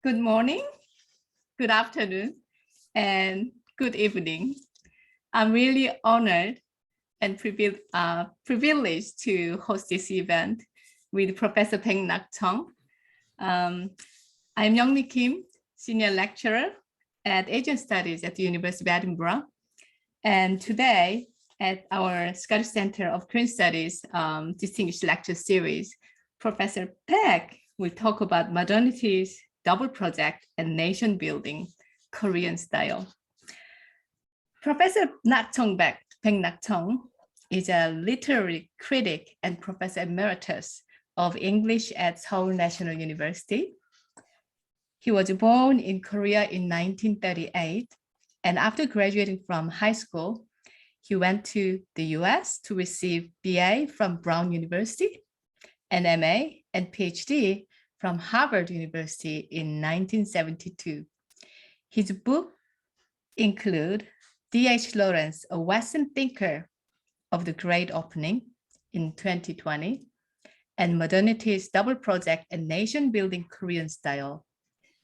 Good morning, good afternoon, and good evening. I'm really honored and privileged to host this event with Professor Paik Nak-chung. I'm Youngmi Kim, Senior Lecturer at Asian Studies at the University of Edinburgh. And today, at our Scottish Center of Korean Studies Distinguished Lecture Series, Professor Paik will talk about modernity's double project and nation building, Korean style. Professor Nak-chung Paik Nak-chung is a literary critic and professor emeritus of English at Seoul National University. He was born in Korea in 1938, and after graduating from high school, he went to the US to receive BA from Brown University and MA and PhD from Harvard University in 1972. His book include D.H. Lawrence, A Western Thinker of the Great Opening in 2020, and Modernity's Double Project and Nation Building Korean Style,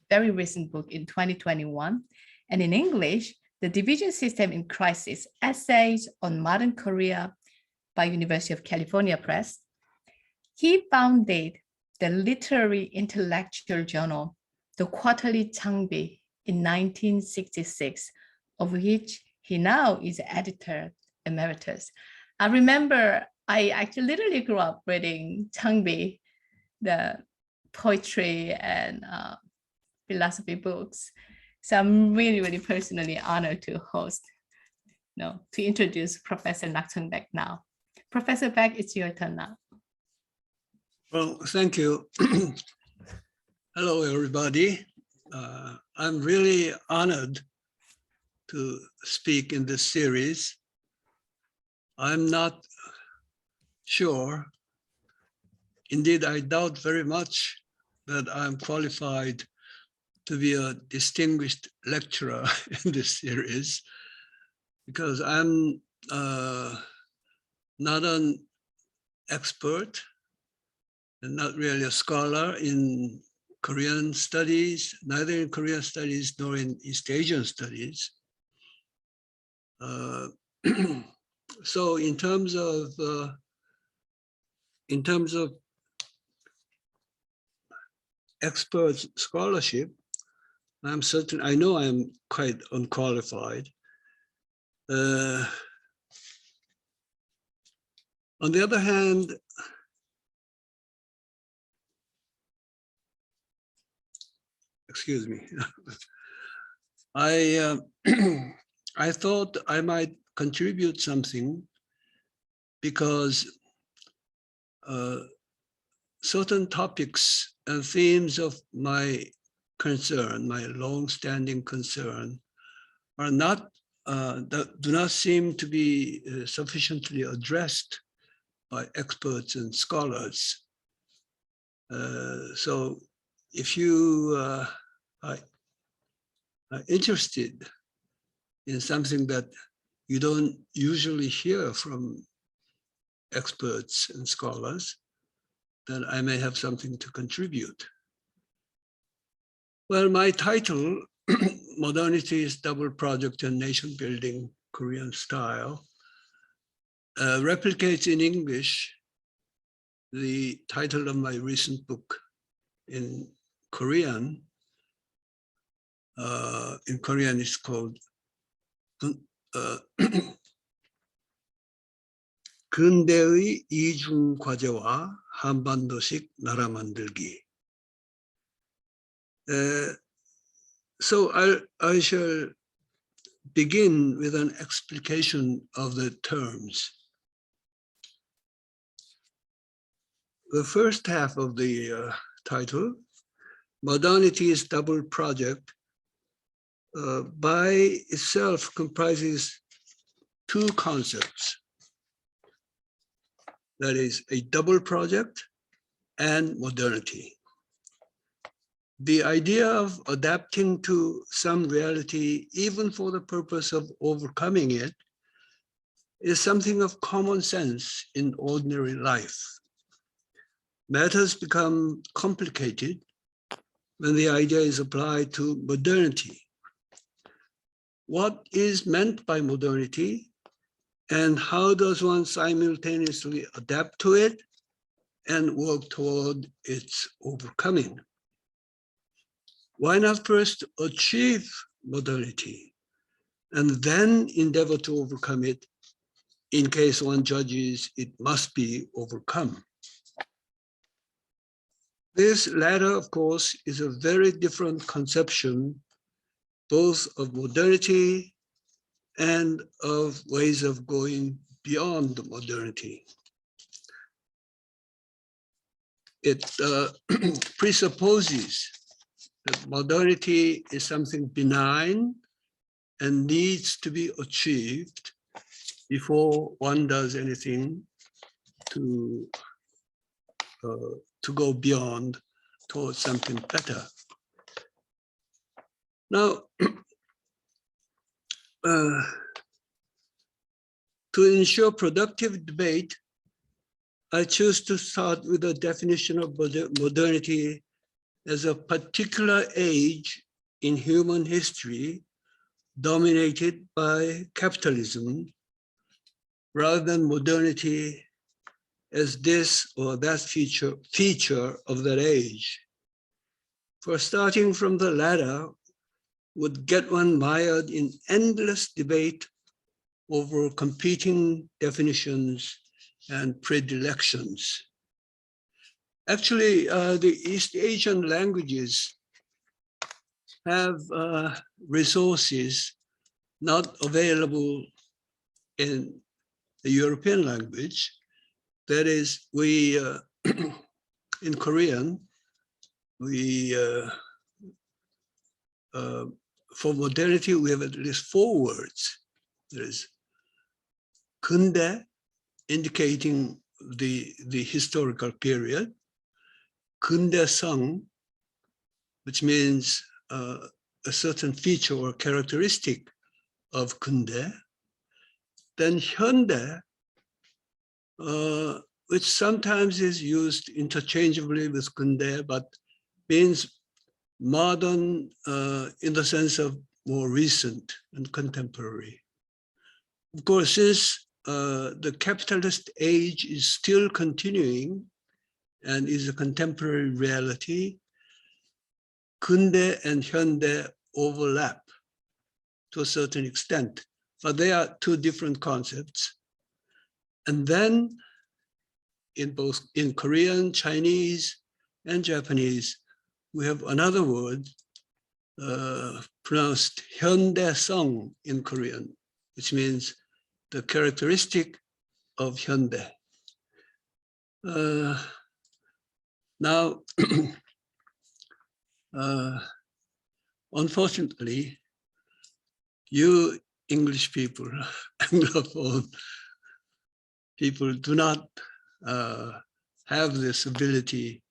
very recent book in 2021. And in English, The Division System in Crisis, Essays on Modern Korea by University of California Press. He founded the literary intellectual journal, the Quarterly Changbi, in 1966, of which he now is editor emeritus. I remember I actually literally grew up reading Changbi, the poetry and philosophy books. So I'm really, really personally honored to to introduce Professor Nak-chung Paik now. Professor Paik, it's your turn now. Well, thank you. Hello, everybody. I'm really honored to speak in this series. I'm not sure, indeed, I doubt very much that I'm qualified to be a distinguished lecturer in this series, because I'm not an expert and not really a scholar in Korean studies, neither in Korean studies nor in East Asian studies. So in terms of expert scholarship, I know I'm quite unqualified. On the other hand, excuse me, I thought I might contribute something because certain topics and themes of my concern, my long-standing concern, are not do not seem to be sufficiently addressed by experts and scholars. So if you are interested in something that you don't usually hear from experts and scholars, then I may have something to contribute. Well, my title, Modernity's Double Project and Nation Building Korean Style, replicates in English the title of my recent book in Korean. In Korean, it's called 근대의 이중 과제와 한반도식 나라 만들기. So I shall begin with an explication of the terms. The first half of the title, Modernity's Double Project, by itself comprises two concepts. That is a double project and modernity. The idea of adapting to some reality, even for the purpose of overcoming it, is something of common sense in ordinary life. Matters become complicated when the idea is applied to modernity. What is meant by modernity, and how does one simultaneously adapt to it and work toward its overcoming? Why not first achieve modernity and then endeavor to overcome it in case one judges it must be overcome? This latter, of course, is a very different conception both of modernity and of ways of going beyond modernity. It presupposes that modernity is something benign and needs to be achieved before one does anything to go beyond towards something better. Now, to ensure productive debate, I choose to start with a definition of modernity as a particular age in human history dominated by capitalism, rather than modernity as this or that feature of that age. For starting from the latter would get one mired in endless debate over competing definitions and predilections. Actually, the East Asian languages have resources not available in the European language. That is, we, in Korean, we, for modernity, we have at least 4 words. There is 근대, indicating the historical period, 근대성, which means a certain feature or characteristic of 근대, then 현대, which sometimes is used interchangeably with 근대, but means modern in the sense of more recent and contemporary. Of course, since the capitalist age is still continuing and is a contemporary reality, 근대 and 현대 overlap to a certain extent, but they are 2 different concepts. And then in Korean, Chinese, and Japanese, we have another word pronounced 현대성 in Korean, which means the characteristic of 현대. Now, unfortunately, you English people, Anglophone people, do not have this ability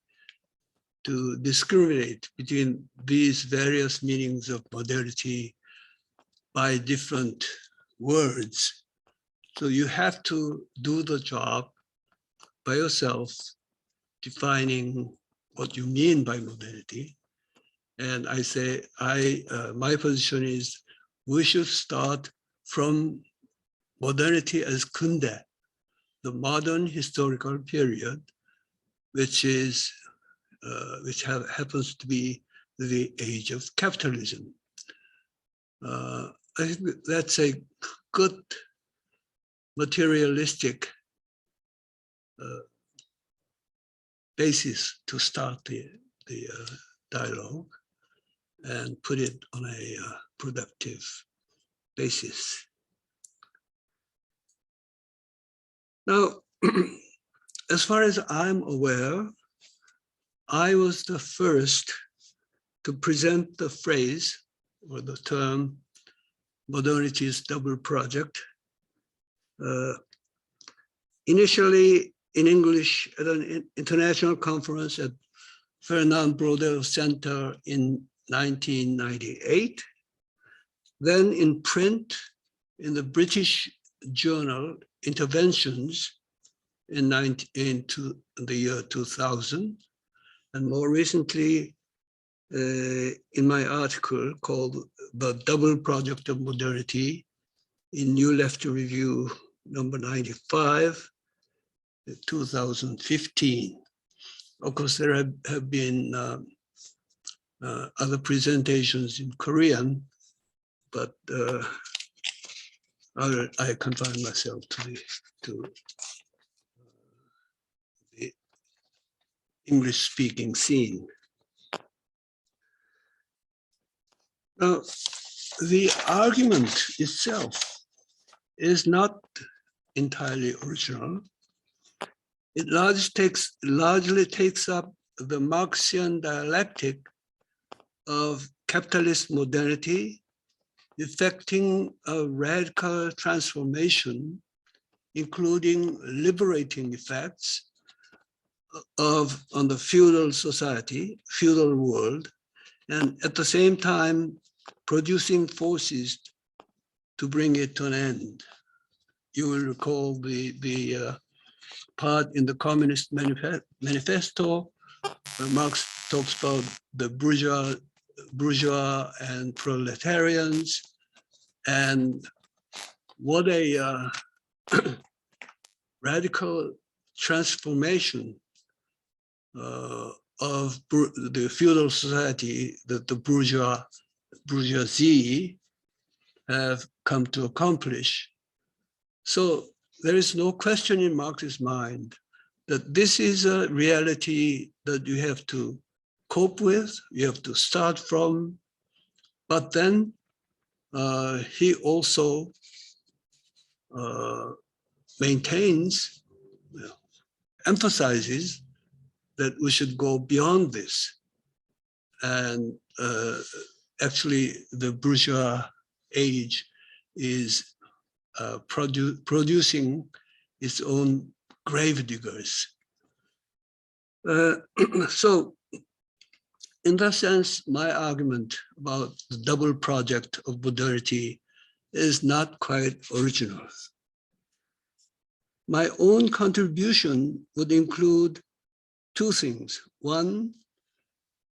to discriminate between these various meanings of modernity by different words. So you have to do the job by yourself, defining what you mean by modernity. And I say, my position is we should start from modernity as 근대, the modern historical period, which is happens to be the age of capitalism. I think that's a good materialistic basis to start the dialogue and put it on a productive basis. Now, as far as I'm aware, I was the first to present the phrase or the term modernity's double project, initially in English at an international conference at Fernand Braudel Center in 1998, then in print in the British journal Interventions in the year 2000, and more recently in my article called The Double Project of Modernity in New Left Review number 95, 2015. Of course, there have been other presentations in Korean, but I confine myself to the English-speaking scene. Now, the argument itself is not entirely original. It largely takes up the Marxian dialectic of capitalist modernity, effecting a radical transformation, including liberating effects on the feudal society, feudal world, and at the same time producing forces to bring it to an end. You will recall the part in the Communist Manifesto where Marx talks about the bourgeois and proletarians, and what a radical transformation of the feudal society that the bourgeoisie have come to accomplish. So there is no question in Marx's mind that this is a reality that you have to cope with, you have to start from, but then he also maintains, emphasizes that we should go beyond this. And actually the bourgeois age is producing its own grave diggers. So in that sense, my argument about the double project of modernity is not quite original. My own contribution would include two things. One,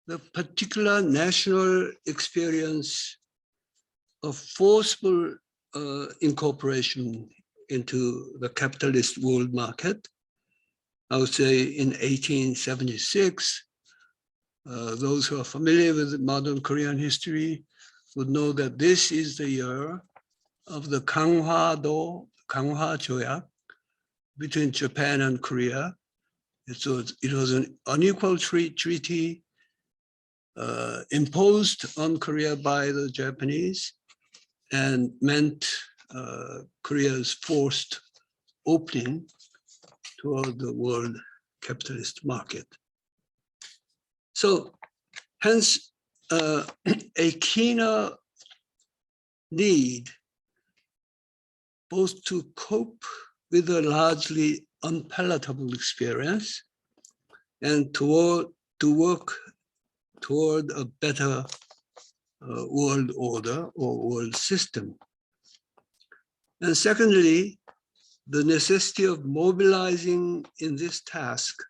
the particular national experience of forceful incorporation into the capitalist world market. I would say in 1876, those who are familiar with modern Korean history would know that this is the year of the Ganghwa Joyak between Japan and Korea. It was an unequal treaty imposed on Korea by the Japanese and meant Korea's forced opening toward the world capitalist market. So hence a keener need both to cope with a largely unpalatable experience and to work toward a better world order or world system. And secondly, the necessity of mobilizing in this task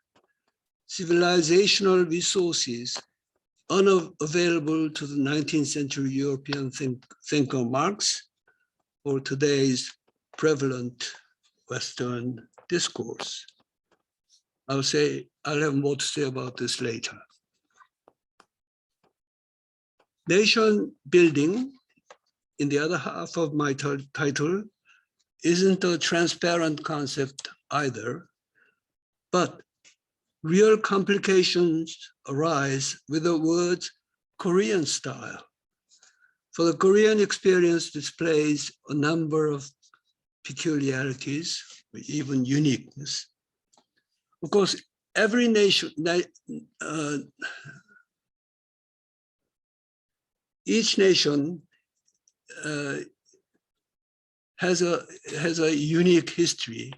civilizational resources unavailable to the 19th century European thinker Marx or today's prevalent Western discourse. I'll have more to say about this later. Nation building, in the other half of my title, isn't a transparent concept either, but real complications arise with the words Korean style. For the Korean experience displays a number of peculiarities, even uniqueness. Of course, every nation, each nation has a unique history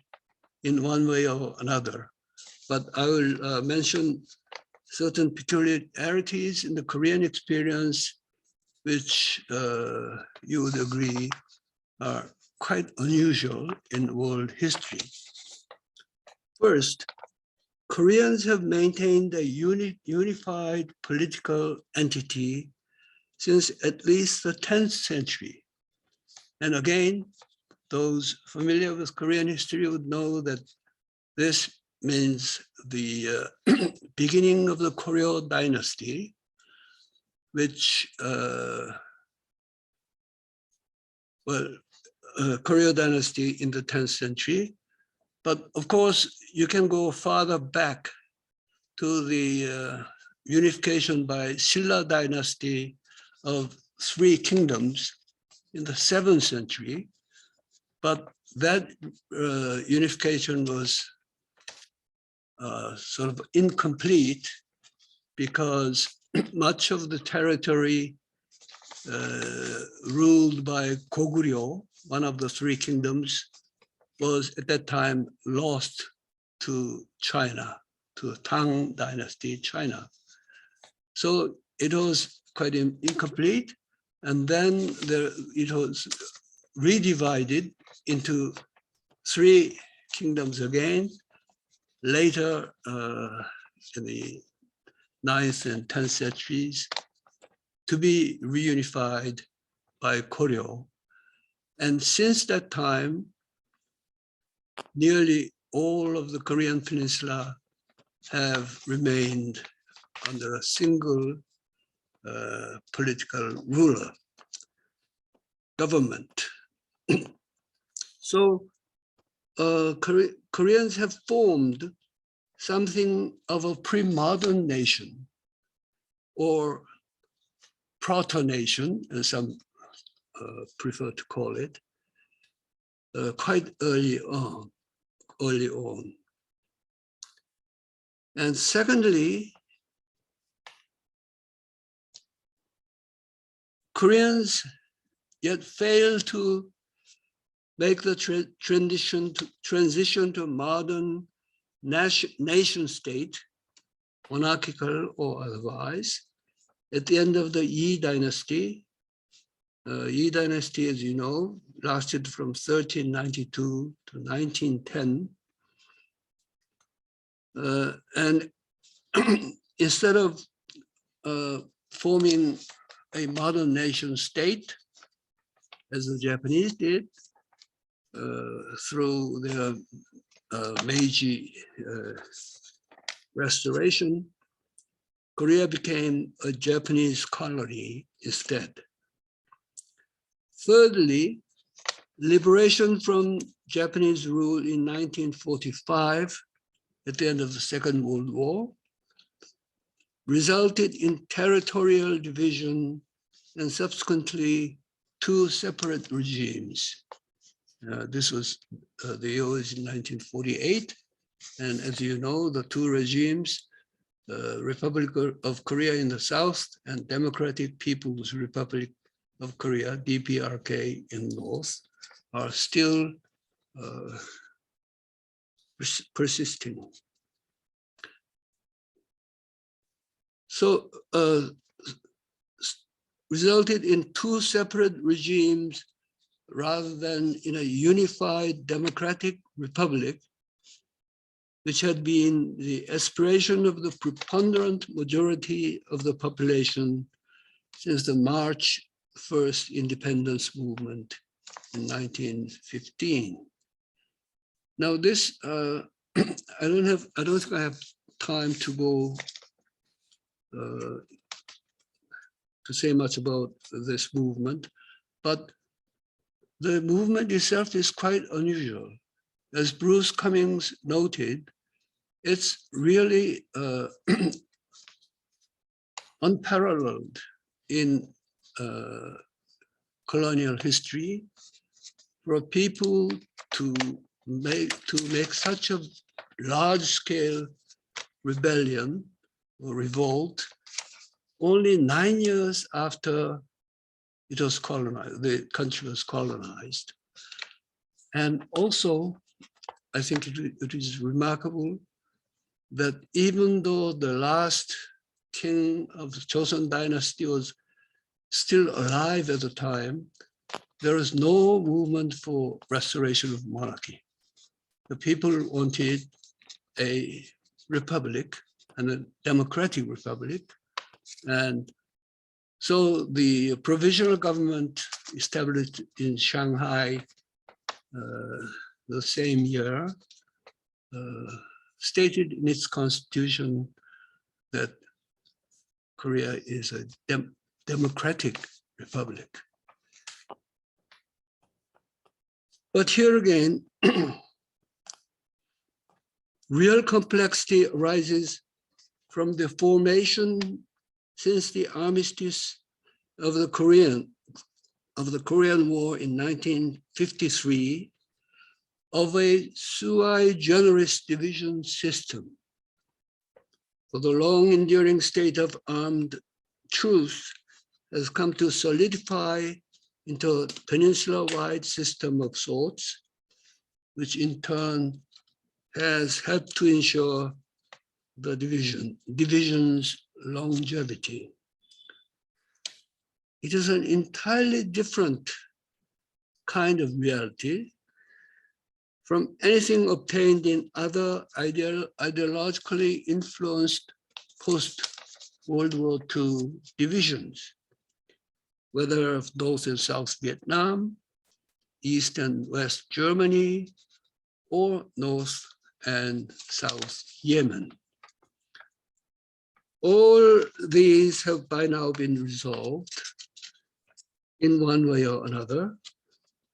in one way or another. But I will mention certain peculiarities in the Korean experience, which you would agree are quite unusual in world history. First, Koreans have maintained a unified political entity since at least the 10th century. And again, those familiar with Korean history would know that this means the beginning of the Koryo dynasty, which, Koryo dynasty in the 10th century. But of course, you can go farther back to the unification by Silla dynasty of 3 kingdoms in the 7th century. But that unification was sort of incomplete because much of the territory ruled by Goguryeo, one of the 3 kingdoms, was at that time lost to China, to Tang dynasty, China. So it was quite incomplete. And then it was redivided into 3 kingdoms again, later in the 9th and 10th centuries, to be reunified by Koryo. And since that time, nearly all of the Korean peninsula have remained under a single political ruler, government. So Koreans have formed something of a pre-modern nation, or proto-nation, as some prefer to call it, quite early on. And secondly, Koreans yet fail to make the transition to modern nation state, monarchical or otherwise, at the end of the Yi dynasty. Yi dynasty, as you know, lasted from 1392 to 1910. And instead of forming a modern nation state, as the Japanese did, through their Meiji restoration, Korea became a Japanese colony instead. Thirdly, liberation from Japanese rule in 1945, at the end of the Second World War, resulted in territorial division and subsequently 2 separate regimes. This was the year was in 1948. And as you know, the 2 regimes, Republic of Korea in the south and Democratic People's Republic of Korea, DPRK in north, are still persisting. So resulted in 2 separate regimes rather than in a unified democratic republic, which had been the aspiration of the preponderant majority of the population since the March 1st independence movement in 1915. Now this, I don't think I have time to go to say much about this movement, but the movement itself is quite unusual. As Bruce Cummings noted, it's really unparalleled in colonial history for people to make such a large-scale rebellion or revolt only 9 years after it was colonized, the country was colonized. And also, I think it is remarkable that even though the last king of the Joseon dynasty was still alive at the time, there was no movement for restoration of monarchy. The people wanted a republic and a democratic republic. And so the provisional government established in Shanghai the same year stated in its constitution that Korea is a democratic republic. But here again, real complexity arises from the formation since the armistice of the Korean War in 1953 of a sui generis division system. For the long enduring state of armed truce has come to solidify into a peninsula-wide system of sorts, which in turn has helped to ensure the division's longevity. It is an entirely different kind of reality from anything obtained in other ideologically influenced post-World War II divisions, whether of North and South Vietnam, East and West Germany, or North and South Yemen. All these have by now been resolved in one way or another,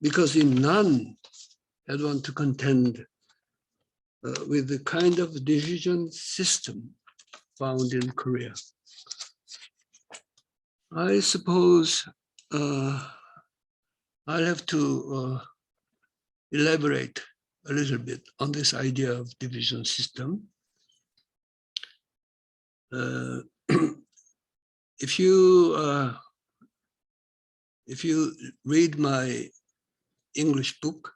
because in none had one to contend with the kind of division system found in Korea. I suppose I'll have to elaborate a little bit on this idea of division system. If you read my English book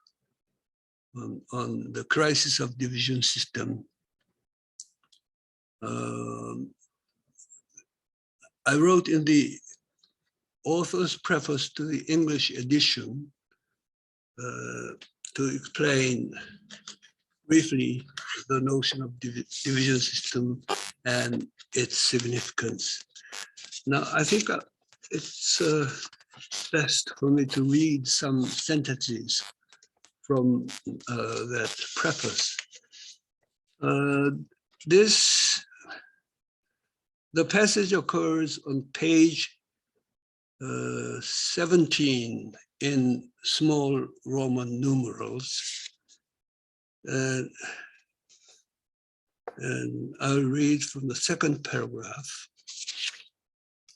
on the crisis of division system, I wrote in the author's preface to the English edition to explain briefly the notion of division system and its significance. Now, I think it's best for me to read some sentences from that preface. The passage occurs on page 17 in small Roman numerals. And I'll read from the second paragraph.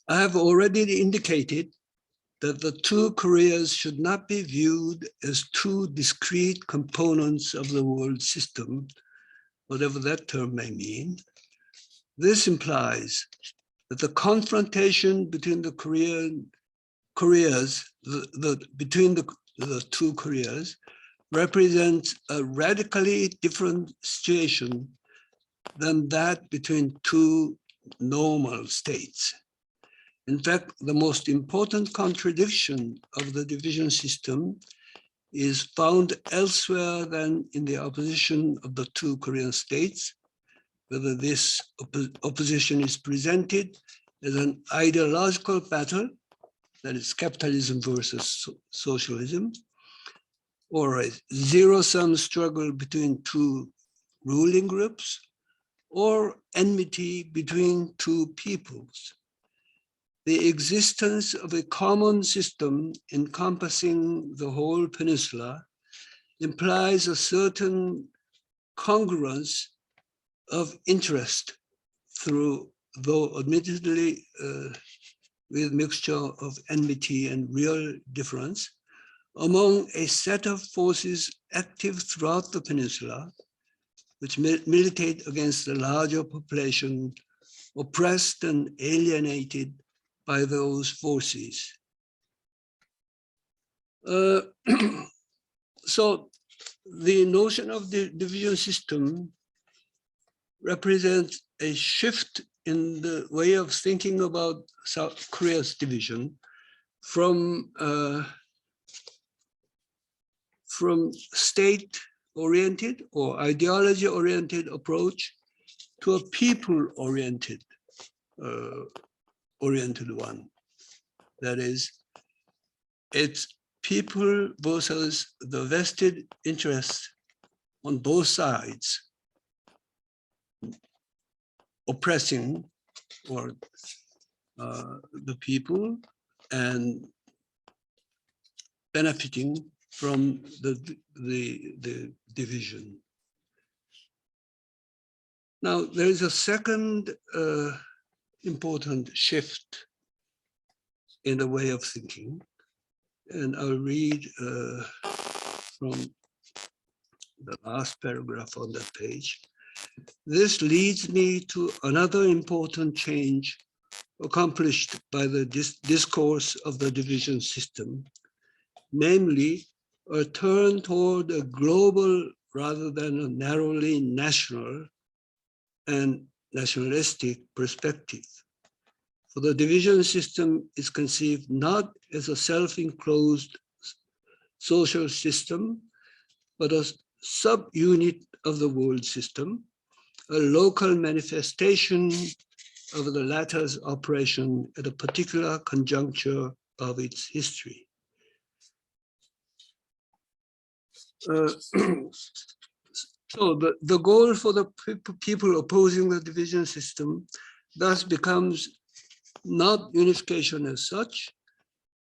I have already indicated that the two Koreas should not be viewed as two discrete components of the world system, whatever that term may mean. This implies that the confrontation between the two Koreas represents a radically different situation than that between two normal states. In fact, the most important contradiction of the division system is found elsewhere than in the opposition of the two Korean states, whether this opposition is presented as an ideological battle, that is capitalism versus socialism, or a zero-sum struggle between two ruling groups, or enmity between two peoples. The existence of a common system encompassing the whole peninsula implies a certain congruence of interest through, though admittedly with mixture of enmity and real difference, among a set of forces active throughout the peninsula, which militate against the larger population oppressed and alienated by those forces. So the notion of the division system represents a shift in the way of thinking about South Korea's division from state-oriented or ideology-oriented approach to a people-oriented one. That is, it's people versus the vested interests on both sides, oppressing or the people and benefiting from the division. Now, there is a second important shift in the way of thinking, and I'll read from the last paragraph on that page. This leads me to another important change accomplished by the discourse of the division system, namely a turn toward a global rather than a narrowly national and nationalistic perspective. For the division system is conceived not as a self-enclosed social system, but a subunit of the world system, a local manifestation of the latter's operation at a particular conjuncture of its history. So the goal for the people opposing the division system thus becomes not unification as such,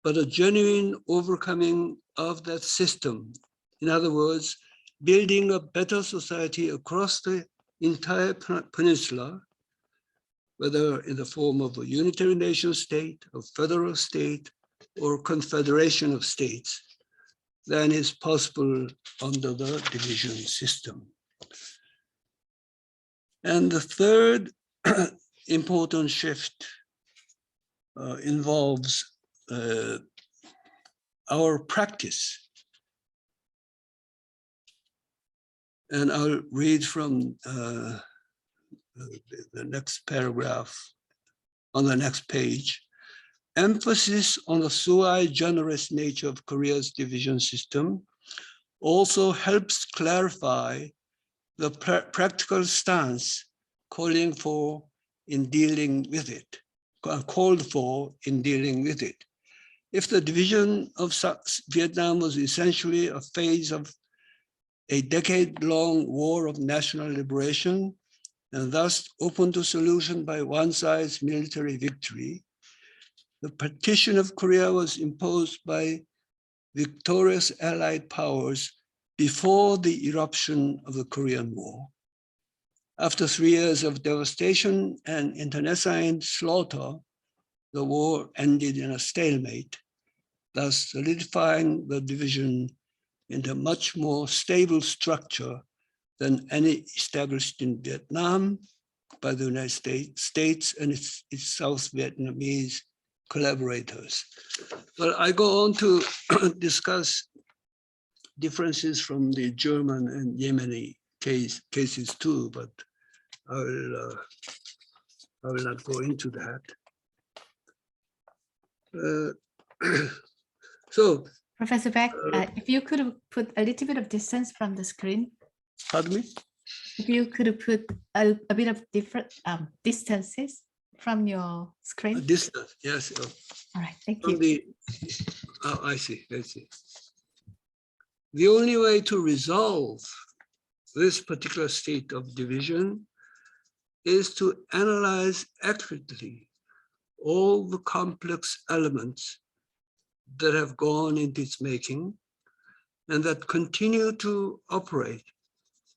but a genuine overcoming of that system. In other words, building a better society across the entire peninsula, whether in the form of a unitary nation state, a federal state, or confederation of states, than is possible under the division system. And the third important shift involves our practice. And I'll read from the next paragraph on the next page. Emphasis on the sui generis nature of Korea's division system also helps clarify the practical stance called for in dealing with it. If the division of Vietnam was essentially a phase of a decade-long war of national liberation, and thus open to solution by one side's military victory, the partition of Korea was imposed by victorious Allied powers before the eruption of the Korean War. After 3 years of devastation and internecine slaughter, the war ended in a stalemate, thus solidifying the division into a much more stable structure than any established in Vietnam by the United States and its South Vietnamese collaborators. But I go on to discuss differences from the German and Yemeni cases too, but I will not go into that. So, Professor Paik, if you could put a little bit of distance from the screen. Pardon me? If you could put a bit of different distances from your screen. Distance, yes. All right, thank you. I see. The only way to resolve this particular state of division is to analyze accurately all the complex elements that have gone into its making and that continue to operate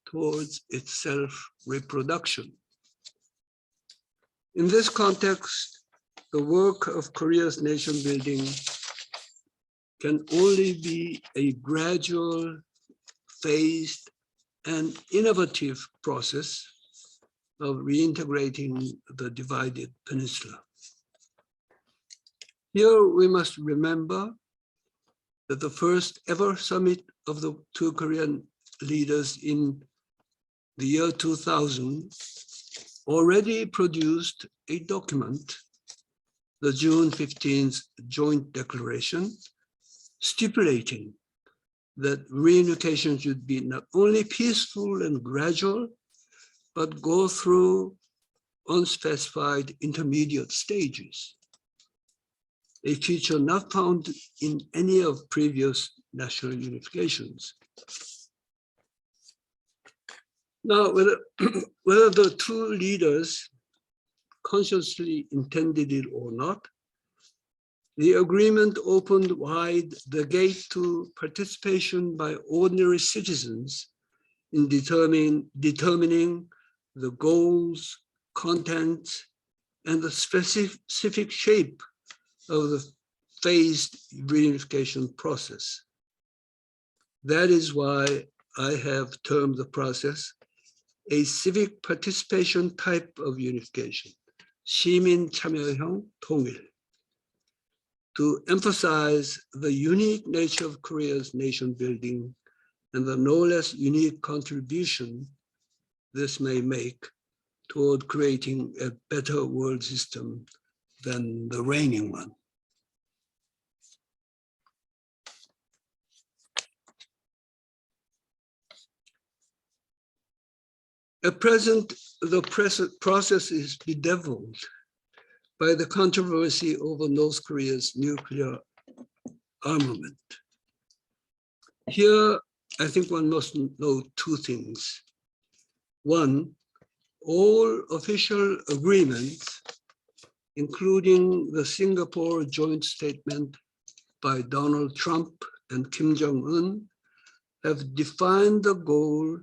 towards its self-reproduction. In this context, the work of Korea's nation building can only be a gradual, phased, and innovative process of reintegrating the divided peninsula. Here we must remember that the first ever summit of the two Korean leaders in the year 2000 already produced a document, the June 15th Joint Declaration, stipulating that reunification should be not only peaceful and gradual, but go through unspecified intermediate stages, a feature not found in any of previous national unifications. Now, whether the two leaders consciously intended it or not, the agreement opened wide the gate to participation by ordinary citizens in determining the goals, contents, and the specific shape of the phased reunification process. That is why I have termed the process a civic participation type of unification, 시민 참여형 통일, to emphasize the unique nature of Korea's nation building and the no less unique contribution this may make toward creating a better world system than the reigning one. At present, the process is bedeviled by the controversy over North Korea's nuclear armament. Here, I think one must know two things. One, all official agreements, including the Singapore joint statement by Donald Trump and Kim Jong-un, have defined the goal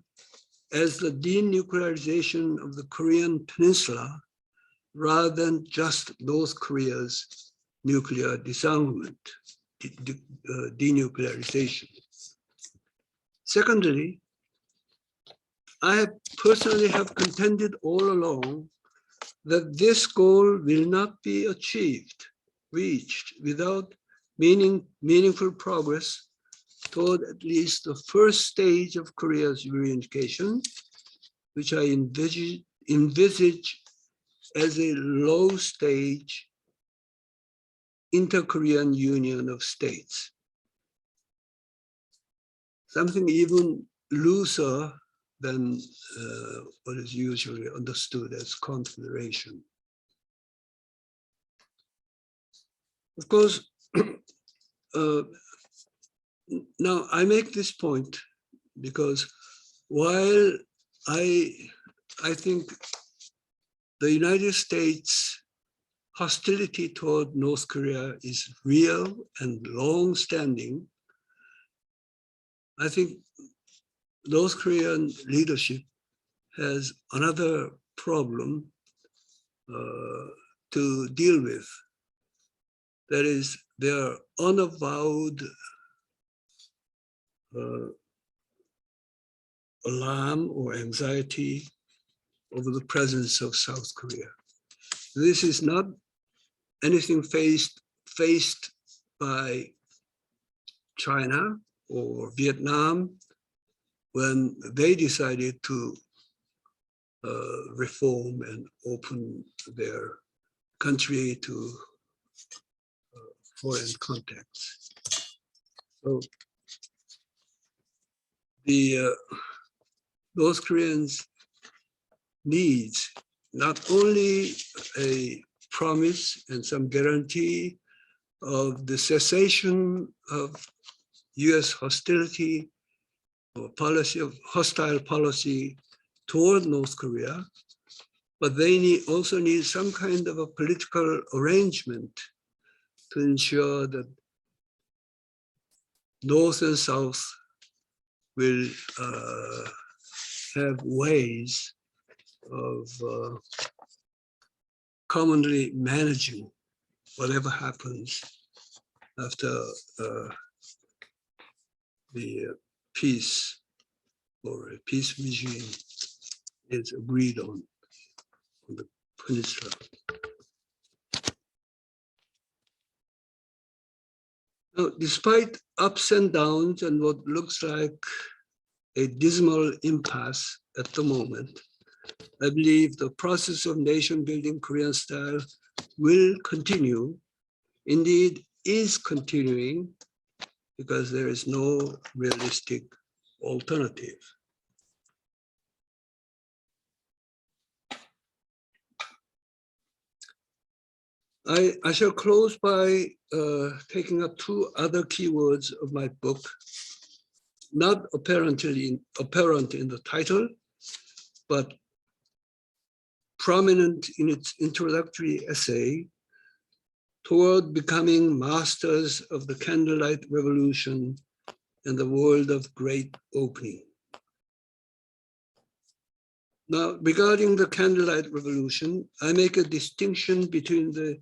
as the denuclearization of the Korean peninsula rather than just North Korea's nuclear disarmament, denuclearization. Secondly, I personally have contended all along that this goal will not be reached without meaningful progress toward at least the first stage of Korea's reunification, which I envisage as a low stage inter-Korean union of states, something even looser than what is usually understood as confederation. Of course, now I make this point because while I think the United States hostility toward North Korea is real and long-standing, I think North Korean leadership has another problem to deal with. That is, their unavowed alarm or anxiety over the presence of South Korea. This is not anything faced by China or Vietnam when they decided to reform and open their country to foreign contacts. So the North Koreans needs not only a promise and some guarantee of the cessation of US hostility or hostile policy toward North Korea, but they also need some kind of a political arrangement to ensure that North and South will have ways of commonly managing whatever happens after the peace or a peace regime is agreed on the peninsula. Now, despite ups and downs and what looks like a dismal impasse at the moment, I believe the process of nation building Korean style will continue, indeed is continuing, because there is no realistic alternative. I shall close by taking up two other keywords of my book, not apparent in the title, but prominent in its introductory essay, Toward Becoming Masters of the Candlelight Revolution and the World of Great Opening. Now, regarding the Candlelight Revolution, I make a distinction between the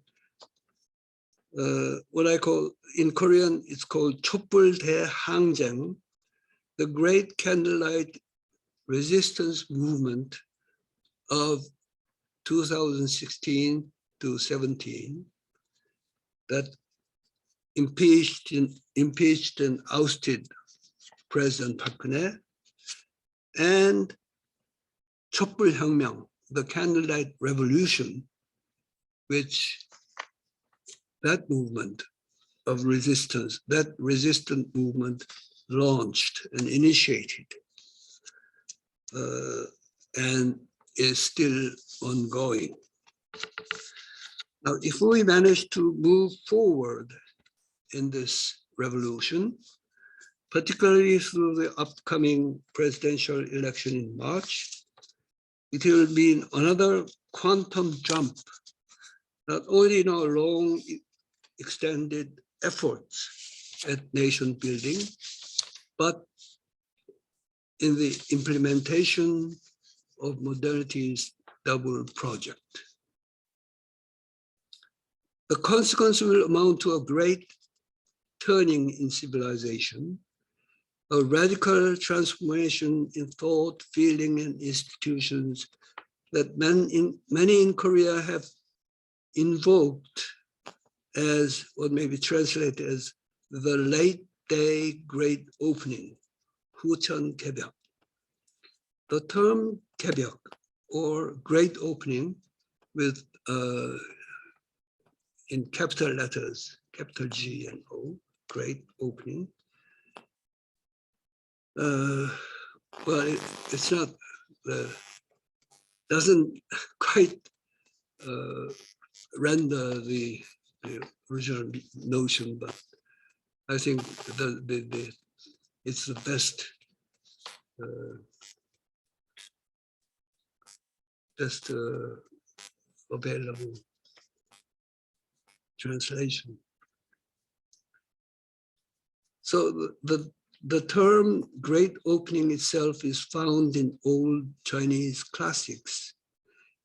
what I call, in Korean, it's called 촛불 대항쟁, the Great Candlelight Resistance Movement of 2016 to 17, that impeached and ousted President Park Geun-hye, and 촛불혁명, the Candlelight Revolution, which that movement of resistance, that resistant movement launched and initiated, and is still ongoing. Now, if we manage to move forward in this revolution, particularly through the upcoming presidential election in March, it will mean another quantum jump, not only in our long extended efforts at nation building, but in the implementation of modernity's double project. The consequence will amount to a great turning in civilization, a radical transformation in thought, feeling, and institutions that many in Korea have invoked as what may be translated as the late day great opening, 후천 개벽. The term 개벽, or great opening, with in capital letters, capital G and O, great opening. Well, it's not, doesn't quite render the original notion, but I think it's the best available translation. So the term great opening itself is found in old Chinese classics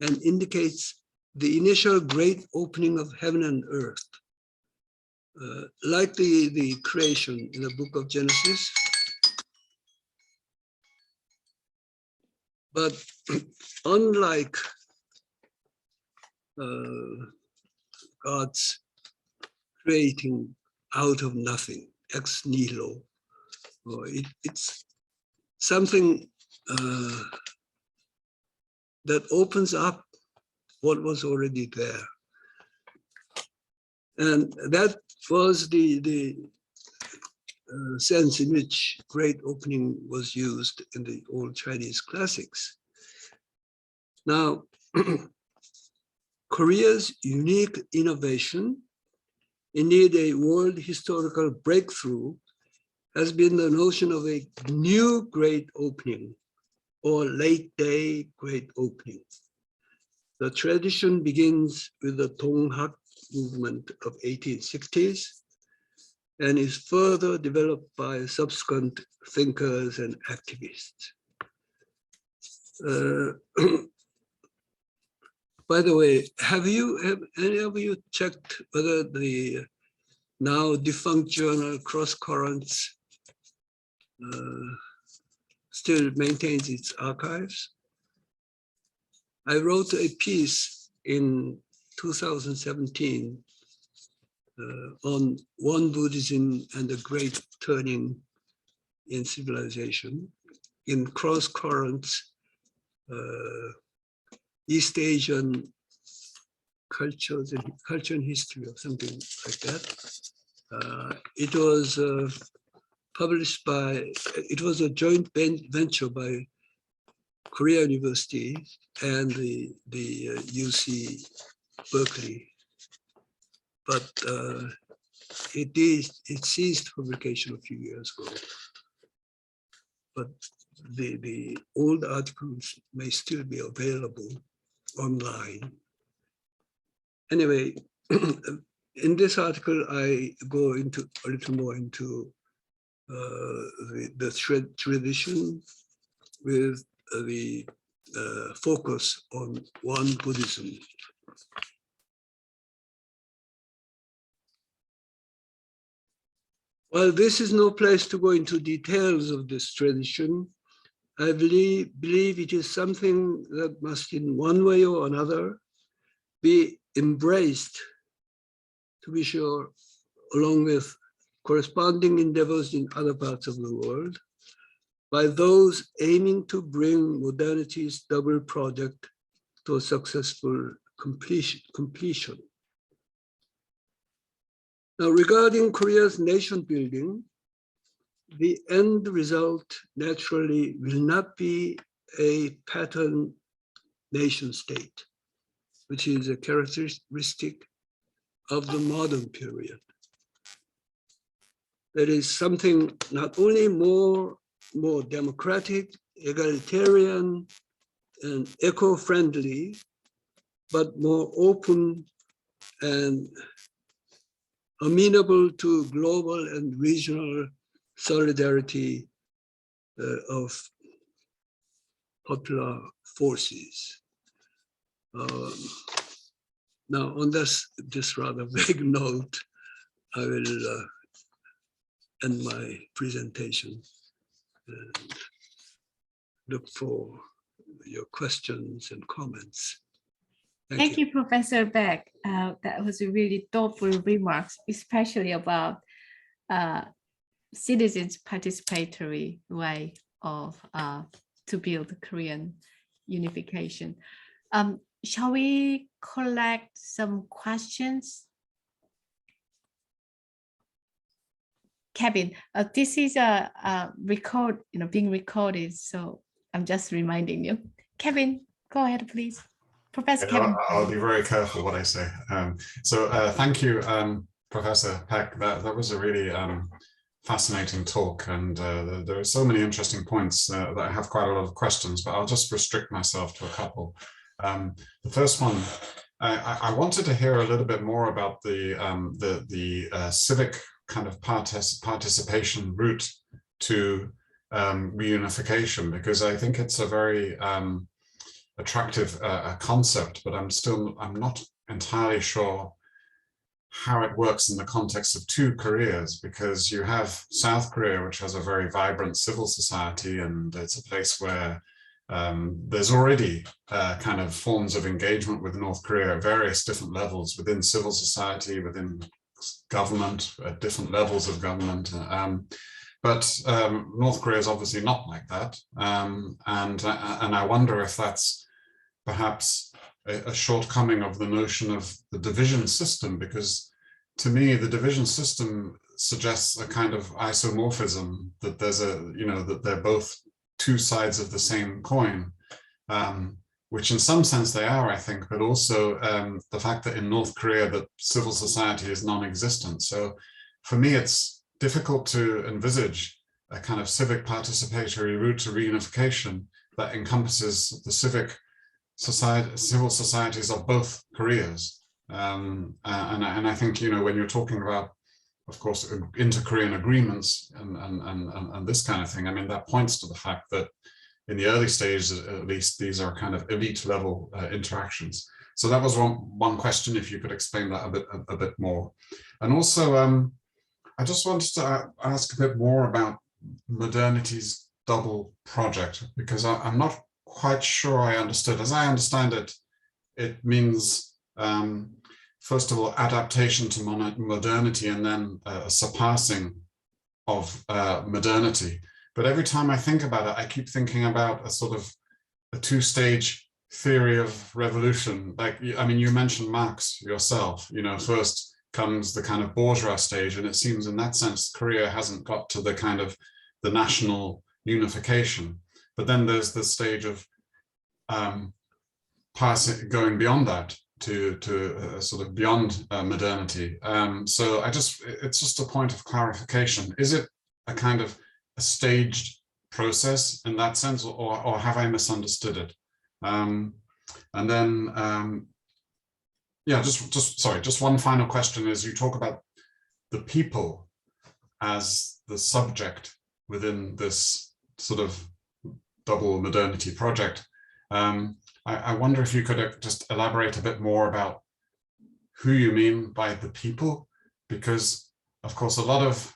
and indicates the initial great opening of heaven and earth. Like the creation in the book of Genesis, but unlike God's creating out of nothing, ex nihilo, it's something that opens up what was already there. And that was the sense in which great opening was used in the old Chinese classics. Now, Korea's unique innovation, indeed a world historical breakthrough, has been the notion of a new great opening or late day great opening. The tradition begins with the Donghak movement of 1860s and is further developed by subsequent thinkers and activists. By the way, have any of you checked whether the now defunct journal Cross Currents still maintains its archives? I wrote a piece in 2017 on One Buddhism and the Great Turning in Civilization in Cross Currents, East Asian cultures and culture and history, or something like that. It was published by, it was a joint venture by Korea University and the UC Berkeley but it ceased publication a few years ago. But the old articles may still be available online. Anyway, in this article, I go into a little more into the tradition with the focus on one Buddhism. While this is no place to go into details of this tradition, I believe it is something that must in one way or another be embraced, to be sure, along with corresponding endeavors in other parts of the world, by those aiming to bring modernity's double project to a successful completion. Now, regarding Korea's nation building, the end result naturally will not be a pattern nation state, which is a characteristic of the modern period. That is something not only more democratic, egalitarian, and eco-friendly, but more open and amenable to global and regional solidarity of popular forces. Now, on this rather vague note, I will end my presentation and look for your questions and comments. Thank you, Professor Paik. That was a really thoughtful remarks, especially about citizens' participatory way of to build Korean unification. Shall we collect some questions? Kevin, this is a record, being recorded, so I'm just reminding you. Kevin, go ahead, please. Professor Kevin. I'll be very careful what I say. Thank you, Professor Paik. That was a really fascinating talk, and there are so many interesting points that I have quite a lot of questions, but I'll just restrict myself to a couple. The first one, I wanted to hear a little bit more about the civic kind of participation route to reunification, because I think it's a very attractive concept, but I'm not entirely sure how it works in the context of two Koreas, because you have South Korea, which has a very vibrant civil society, and it's a place where there's already kind of forms of engagement with North Korea at various different levels within civil society, within government, at different levels of government. But North Korea is obviously not like that. And I wonder if that's perhaps a shortcoming of the notion of the division system, because to me, the division system suggests a kind of isomorphism, that there's that they're both two sides of the same coin, which in some sense they are, I think, but also the fact that in North Korea that civil society is non-existent. So for me, it's difficult to envisage a kind of civic participatory route to reunification that encompasses the civil societies of both Koreas. And I think, when you're talking about, of course, inter-Korean agreements and this kind of thing, I mean, that points to the fact that in the early stages, at least, these are kind of elite level interactions. So that was one question, if you could explain that a bit more. And also, I just wanted to ask a bit more about modernity's double project, because I'm not quite sure I understood. As I understand it, it means, first of all, adaptation to modernity, and then a surpassing of modernity. But every time I think about it, I keep thinking about a sort of a two-stage theory of revolution. Like, I mean, you mentioned Marx yourself, first comes the kind of bourgeois stage, and it seems in that sense, Korea hasn't got to the kind of the national unification. But then there's the stage of going beyond that, sort of beyond modernity. So it's just a point of clarification. Is it a kind of a staged process in that sense, or have I misunderstood it? And then, yeah, just one final question is, you talk about the people as the subject within this sort of double modernity project. I wonder if you could just elaborate a bit more about who you mean by the people, because of course a lot of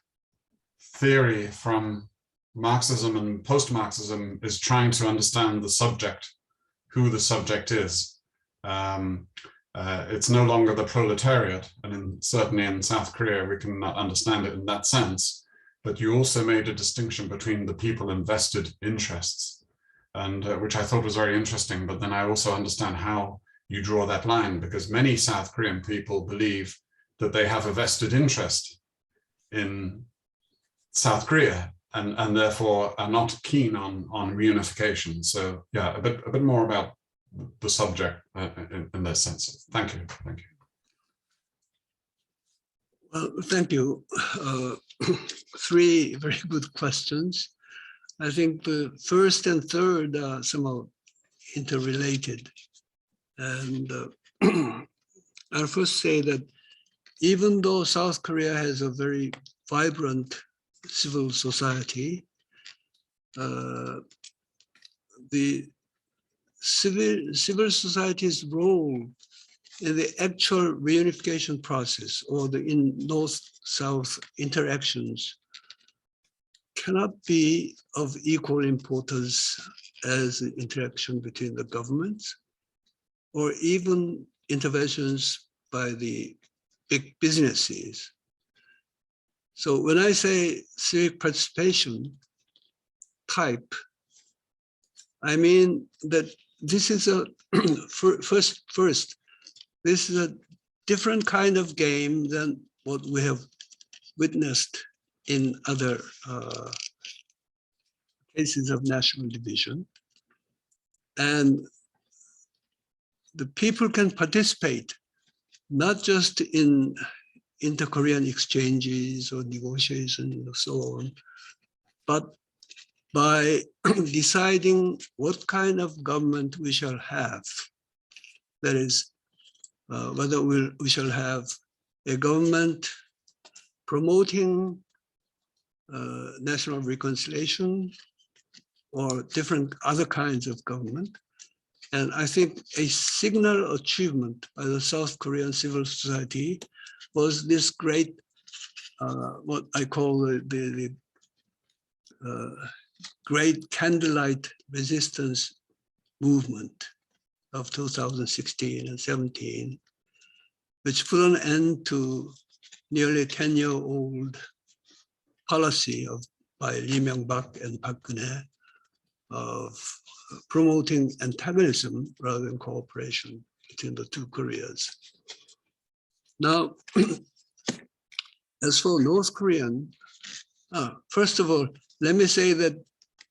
theory from Marxism and post-Marxism is trying to understand the subject, who the subject is. It's no longer the proletariat, and certainly in South Korea we cannot understand it in that sense, but you also made a distinction between the people and vested interests, and which I thought was very interesting. But then I also understand how you draw that line, because many South Korean people believe that they have a vested interest in South Korea, and therefore are not keen on reunification. So yeah, a bit more about the subject in that sense. Thank you. Thank you. Well, thank you. Three very good questions. I think the first and third are somehow interrelated. And I'll first say that even though South Korea has a very vibrant civil society, the civil society's role in the actual reunification process, or the North-South interactions, cannot be of equal importance as the interaction between the governments, or even interventions by the big businesses. So when I say civic participation type, I mean that this is a first, this is a different kind of game than what we have witnessed in other cases of national division. And the people can participate not just in inter-Korean exchanges or negotiations and so on, but by deciding what kind of government we shall have. That is, whether we shall have a government promoting national reconciliation or different other kinds of government. And I think a signal achievement by the South Korean civil society was this great, what I call the great candlelight resistance movement of 2016 and 17, which put an end to nearly 10-year-old policy by Lee Myung-bak and Park Geun-hye of promoting antagonism rather than cooperation between the two Koreas. Now, as for North Korean, first of all, let me say that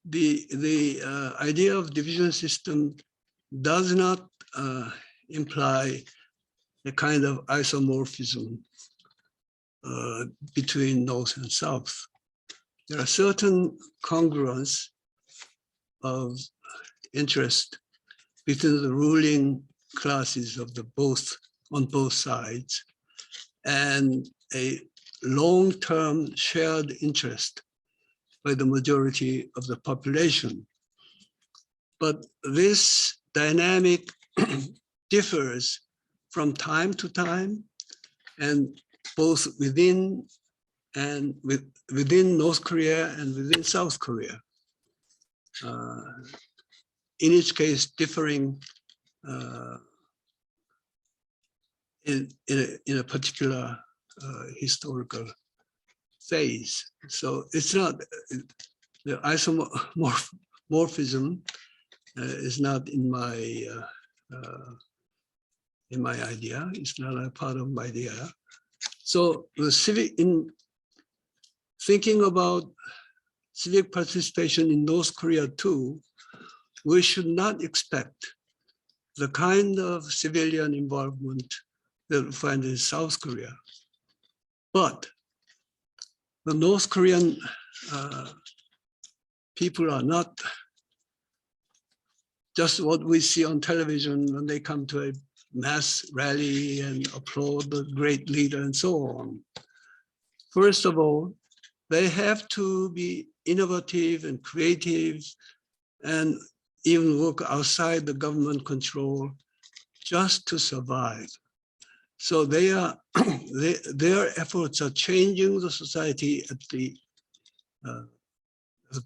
the idea of division system does not imply a kind of isomorphism between North and South. There are certain congruence of interest between the ruling classes of on both sides, and a long-term shared interest by the majority of the population. But this dynamic differs from time to time, and both within North Korea and within South Korea. In each case, differing in a particular historical phase. So it's not, the isomorphism is not in my idea. It's not a part of my idea. So in thinking about civic participation in North Korea too, we should not expect the kind of civilian involvement that we find in South Korea. But the North Korean people are not just what we see on television when they come to a mass rally and applaud the great leader and so on. First of all, they have to be innovative and creative and even work outside the government control just to survive. So they are, their efforts are changing the society at the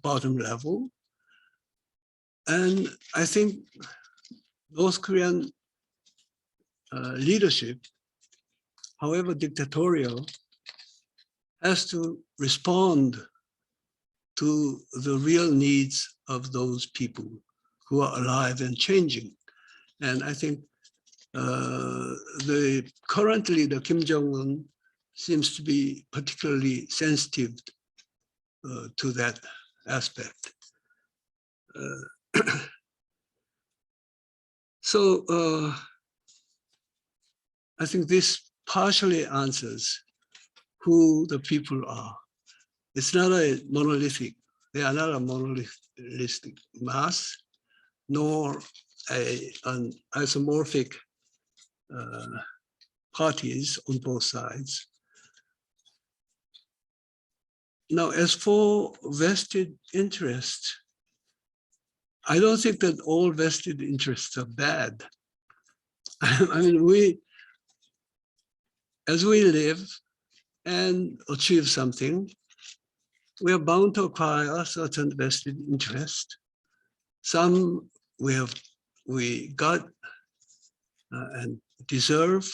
bottom level. And I think North Korean leadership, however dictatorial, has to respond to the real needs of those people who are alive and changing. And I think current leader Kim Jong-un seems to be particularly sensitive to that aspect. So I think this partially answers who the people are. It's not a monolithic, they are not a monolithic mass, nor an isomorphic parties on both sides. Now, as for vested interests, I don't think that all vested interests are bad. I mean, as we live and achieve something, we are bound to acquire a certain vested interest. Some we got and deserve,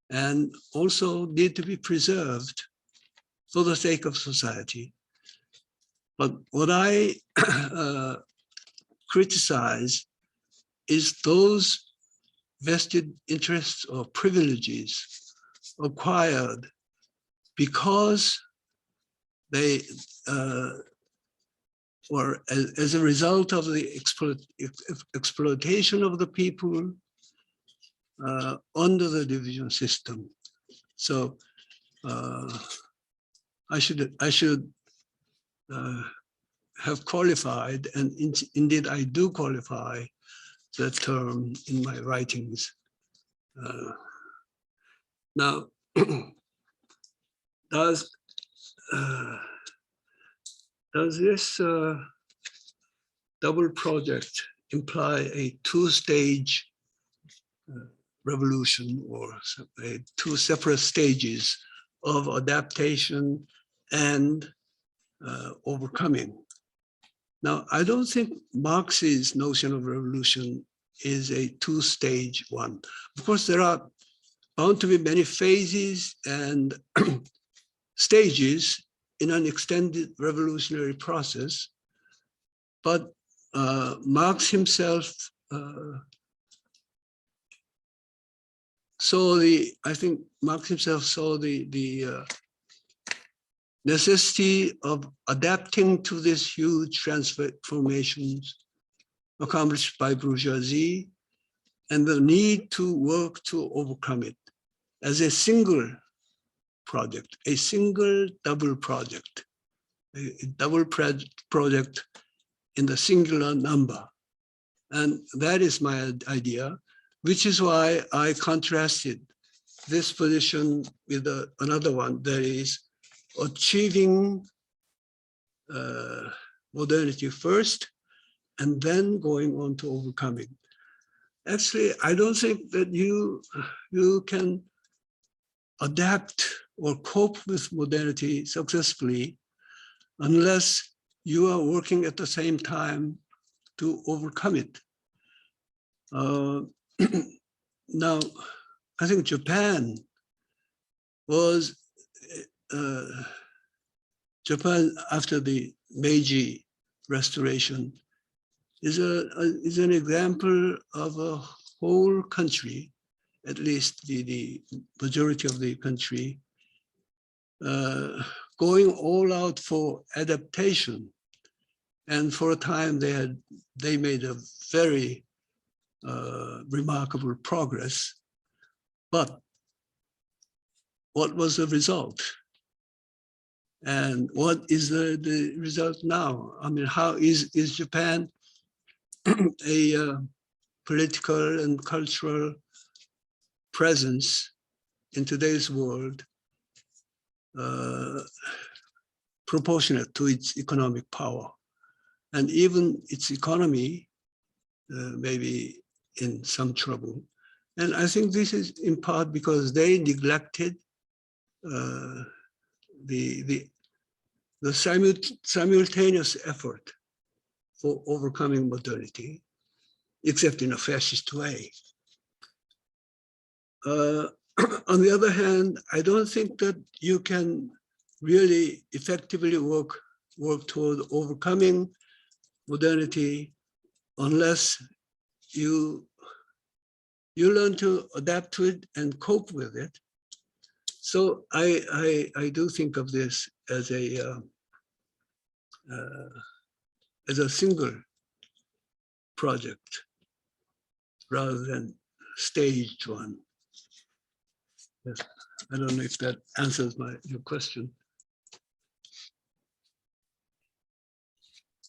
and also need to be preserved for the sake of society. But what I criticize is those vested interests or privileges acquired because they or as a result of the exploitation of the people under the division system. So I should have qualified, and indeed I do qualify that term in my writings. Now, does this double project imply a two-stage revolution, or two separate stages of adaptation and overcoming? Now, I don't think Marx's notion of revolution is a two-stage one. Of course, there are bound to be many phases and stages in an extended revolutionary process, but Marx himself I think Marx himself saw the necessity of adapting to these huge transformations accomplished by bourgeoisie, and the need to work to overcome it as a single project, a single double project, a double project in the singular number. And that is my idea, which is why I contrasted this position with another one, that is achieving modernity first and then going on to overcoming. Actually, I don't think that you can adapt or cope with modernity successfully unless you are working at the same time to overcome it. Now, I think Japan was, Japan after the Meiji Restoration is an example of a whole country, at least the majority of the country, going all out for adaptation. And for a time they made a very remarkable progress. But what was the result? And what is the result now? I mean, how is Japan a political and cultural presence in today's world proportionate to its economic power? And even its economy may be in some trouble. And I think this is in part because they neglected the simultaneous effort for overcoming modernity, except in a fascist way. On the other hand, I don't think that you can really effectively work toward overcoming modernity unless you learn to adapt to it and cope with it. So I do think of this as a single project rather than staged one. Yes. I don't know if that answers your question.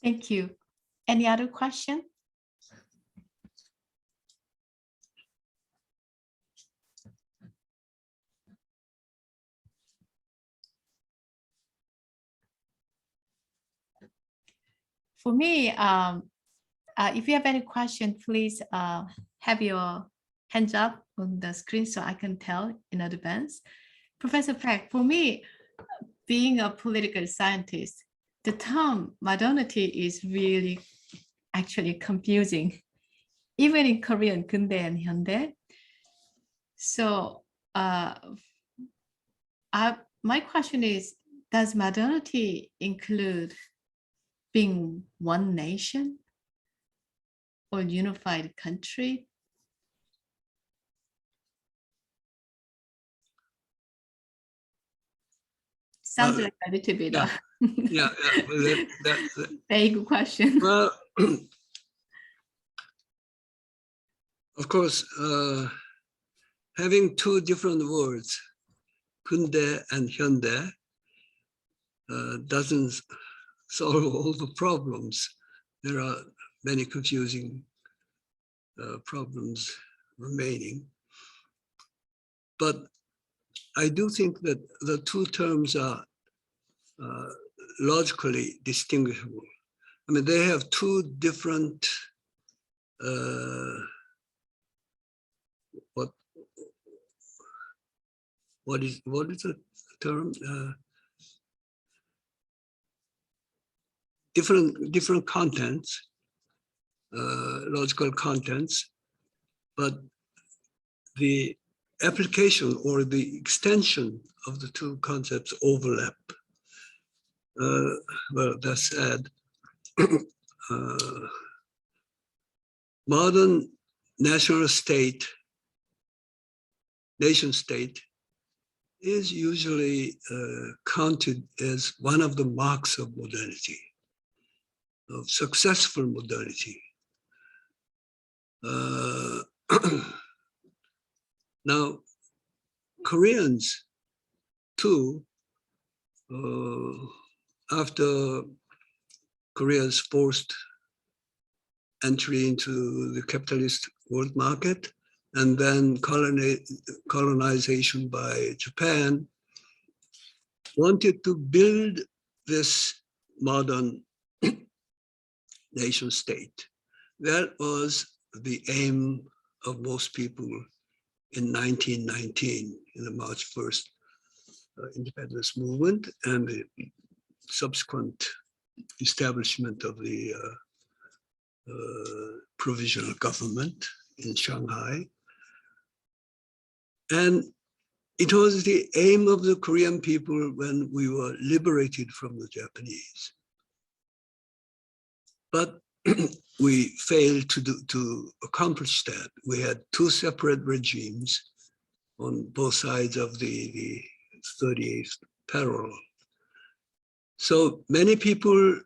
Thank you. Any other question? For me, if you have any question, please have your hands up on the screen so I can tell in advance. Professor Paik, for me, being a political scientist, the term modernity is really actually confusing, even in Korean, 근대 and 현대. So my question is, does modernity include being one nation or unified country? Sounds like a little bit vague question. Well, of course, having two different words, 근대 and 현대, doesn't solve all the problems. There are many confusing problems remaining. But I do think that the two terms are logically distinguishable. I mean, they have two different what is the term? Different contents, logical contents, but the application or the extension of the two concepts overlap. Well, that said, modern national state, nation state, is usually counted as one of the marks of modernity, of successful modernity. Now, Koreans too, after Korea's forced entry into the capitalist world market, and then colonization by Japan, wanted to build this modern nation state. That was the aim of most people in 1919, in the March 1st independence movement and the subsequent establishment of the provisional government in Shanghai. And it was the aim of the Korean people when we were liberated from the Japanese. But we failed to accomplish that. We had two separate regimes on both sides of the 38th parallel. So many people,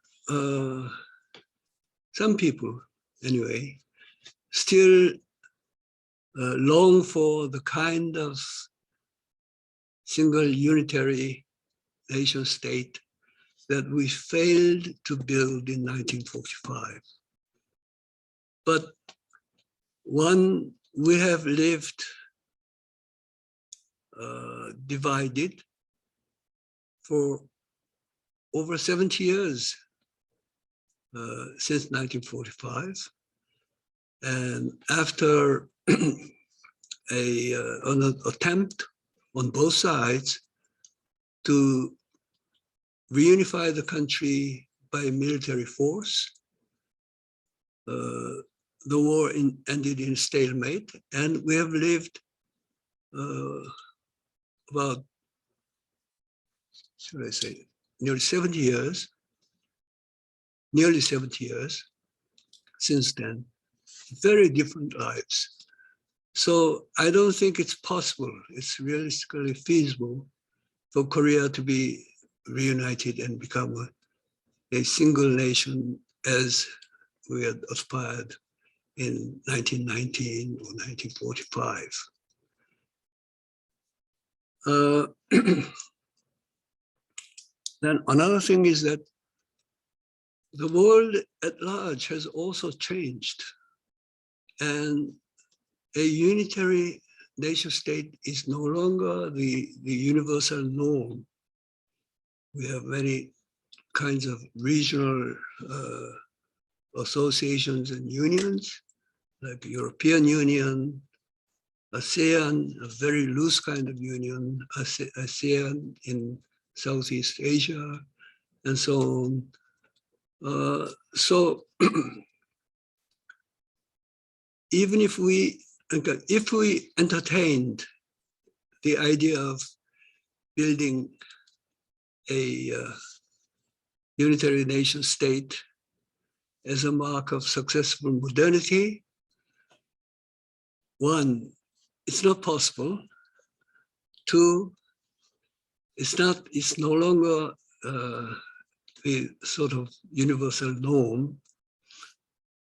some people anyway, still long for the kind of single unitary nation state that we failed to build in 1945. But we have lived divided for over 70 years since 1945. And after an attempt on both sides to reunify the country by military force, the war ended in stalemate, and we have lived about, should I say, nearly 70 years since then, very different lives. So I don't think it's possible, it's realistically feasible for Korea to be reunited and become a single nation as we had aspired in 1919 or 1945. Then another thing is that the world at large has also changed, and a unitary nation state is no longer the universal norm. We have many kinds of regional associations and unions, like the European Union, ASEAN, a very loose kind of union, ASEAN in Southeast Asia, and so on. So even if we entertained the idea of building a unitary nation state as a mark of successful modernity, one, it's not possible. Two, it's no longer the sort of universal norm.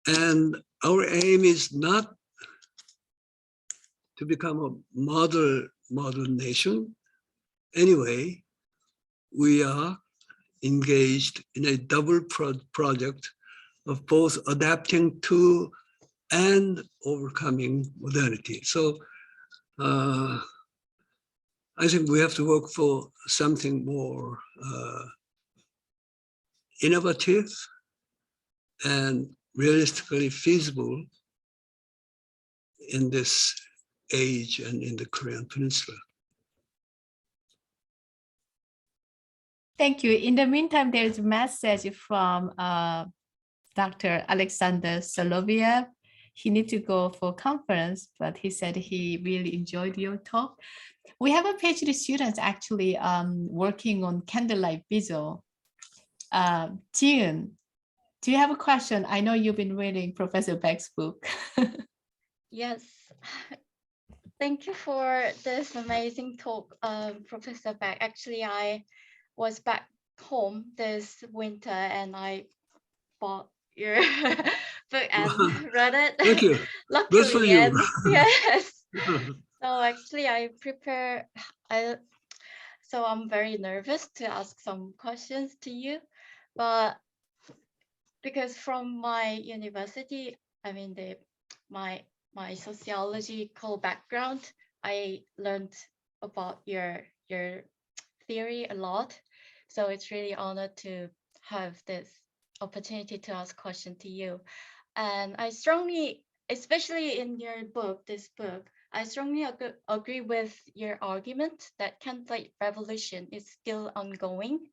And our aim is not to become a modern nation. Anyway, we are engaged in a double project of both adapting to and overcoming modernity. So I think we have to work for something more innovative and realistically feasible in this age and in the Korean Peninsula. Thank you. In the meantime, there is a message from Dr. Alexander Soloviev. He needs to go for conference, but he said he really enjoyed your talk. We have a PhD student actually working on candlelight visual. Jian, do you have a question? I know you've been reading Professor Beck's book. Yes. Thank you for this amazing talk, Professor Beck. Actually, I was back home this winter and I bought your book and read it. Thank you. Luckily, Good for you. and yes. So actually, so I'm very nervous to ask some questions to you, but because from my university, I mean my sociological background, I learned about your theory a lot. So it's really honored to have this opportunity to ask question to you. And I strongly, especially in your book, this book, I strongly agree with your argument that candlelight revolution is still ongoing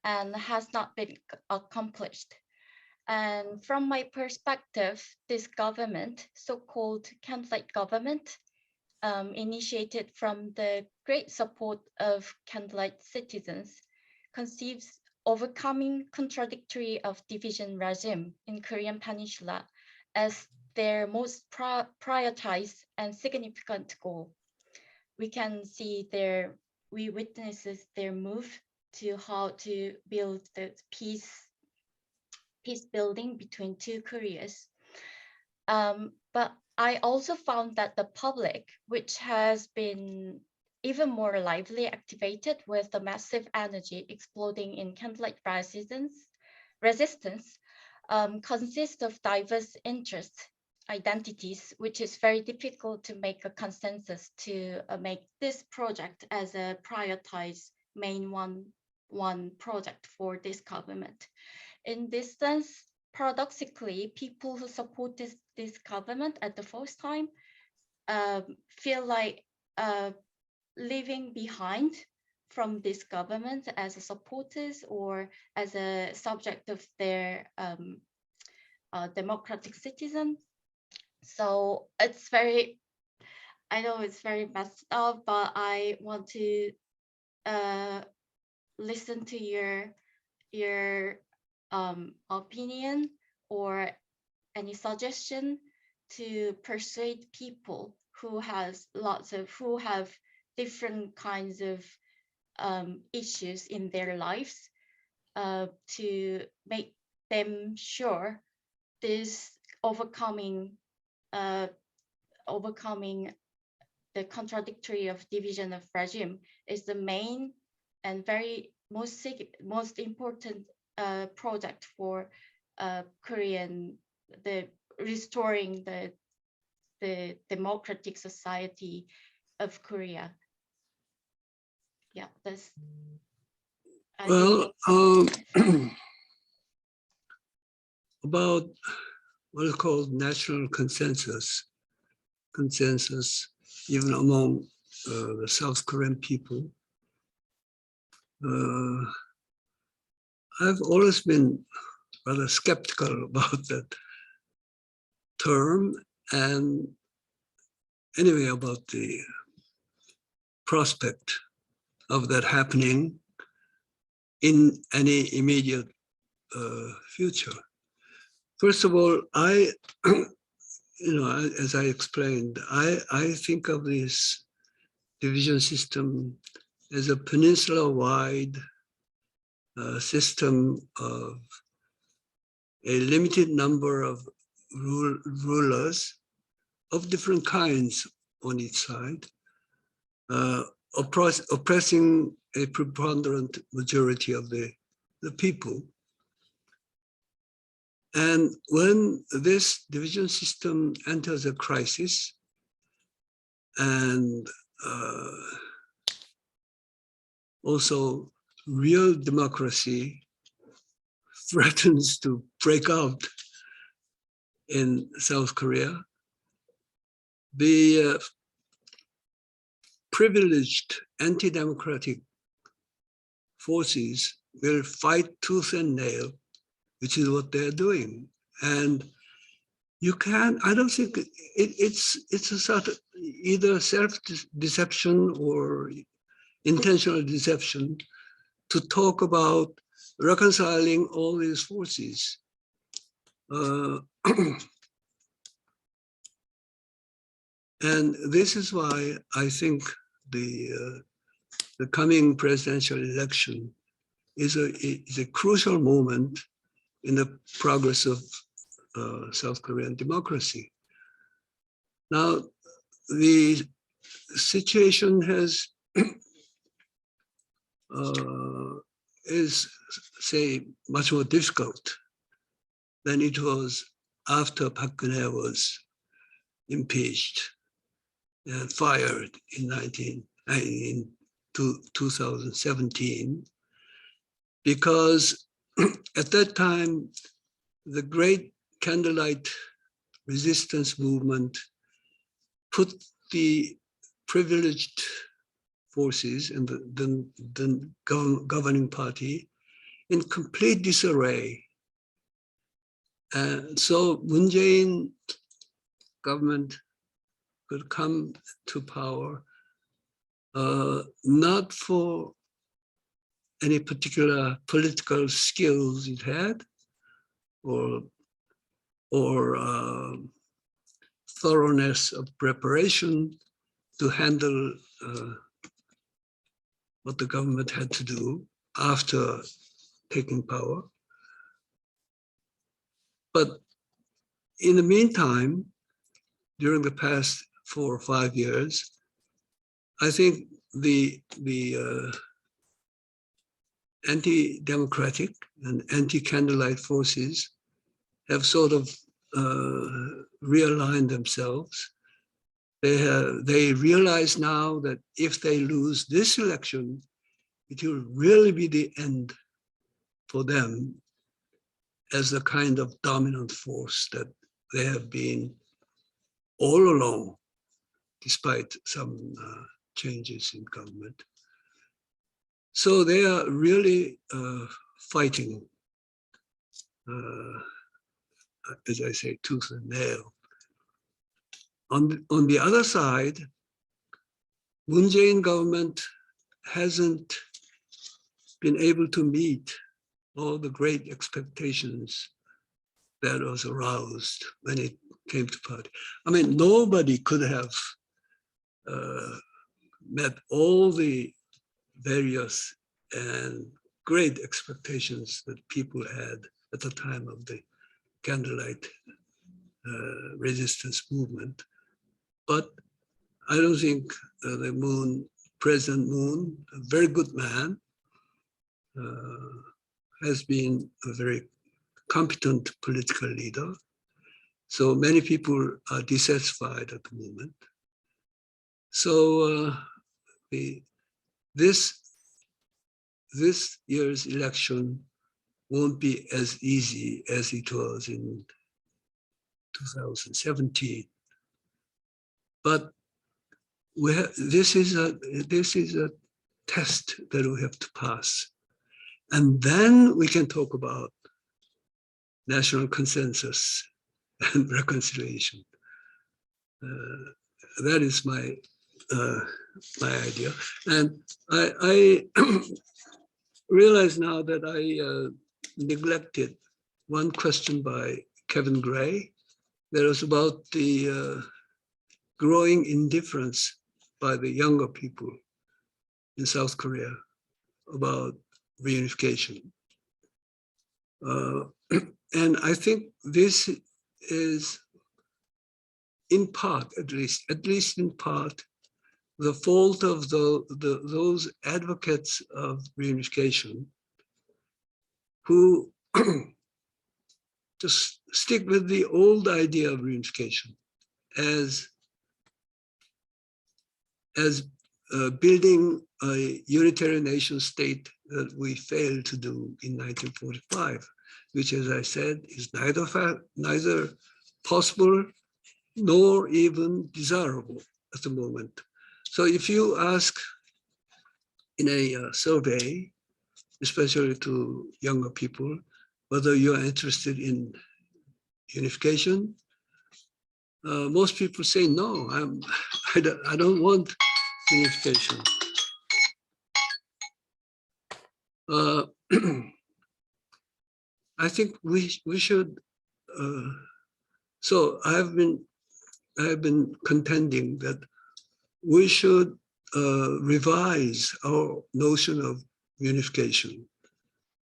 and has not been accomplished. And from my perspective, this government, so-called candlelight government, initiated from the great support of candlelight citizens, conceives overcoming contradictory of division regime in Korean Peninsula as their most prioritized and significant goal. We witnesses their move to how to build the peace building between two Koreas. But I also found that the public, which has been even more lively activated with the massive energy exploding in candlelight resistance, consists of diverse interests, identities, which is very difficult to make a consensus to make this project as a prioritized main one project for this government. In this sense, paradoxically, people who support this government at the first time feel like leaving behind from this government as a supporters or as a subject of their democratic citizen. So it's very, I know it's very messed up, but I want to listen to your opinion or any suggestion to persuade people who have different kinds of issues in their lives to make them sure this overcoming the contradictory of division of regime is the main and very most important project for Korean, the restoring the democratic society of Korea. Yeah, that's. Well, about what is called national consensus, even among the South Korean people. I've always been rather skeptical about that term, and anyway, about the prospect of that happening in any immediate future. First of all, as I explained, I think of this division system as a peninsula-wide system of a limited number of rulers of different kinds on each side, oppressing a preponderant majority of the people. And when this division system enters a crisis and also real democracy threatens to break out in South Korea, the privileged anti-democratic forces will fight tooth and nail, which is what they're doing. And you can't, I don't think it's a sort of either self-deception or intentional deception to talk about reconciling all these forces. And this is why I think the coming presidential election is a crucial moment in the progress of South Korean democracy. Now, the situation is, say, much more difficult than it was after Park Geun-hye was impeached and fired in 2017, because at that time, the great candlelight resistance movement put the privileged forces and the governing party in complete disarray. And so Moon Jae-in government could come to power not for any particular political skills it had or thoroughness of preparation to handle what the government had to do after taking power. But in the meantime, during the past 4 or 5 years, I think the anti-democratic and anti-candlelight forces have sort of realigned themselves. They realize now that if they lose this election, it will really be the end for them as the kind of dominant force that they have been all along, despite some changes in government. So they are really fighting, as I say, tooth and nail. On the other side, Moon Jae-in government hasn't been able to meet all the great expectations that was aroused when it came to power. I mean, nobody could have met all the various and great expectations that people had at the time of the candlelight resistance movement. But I don't think President Moon, a very good man, has been a very competent political leader. So many people are dissatisfied at the moment. So this year's election won't be as easy as it was in 2017. But this is a test that we have to pass. And then we can talk about national consensus and reconciliation. That is my idea. And I realize now that I neglected one question by Kevin Gray that was about the growing indifference by the younger people in South Korea about reunification. And I think this is in part, at least in part, the fault of those advocates of reunification who just stick with the old idea of reunification as building a unitary nation state that we failed to do in 1945, which, as I said, is neither possible nor even desirable at the moment. So if you ask in a survey, especially to younger people, whether you're interested in unification, most people say no. I don't want unification. I think we should. So I have been contending that we should revise our notion of unification,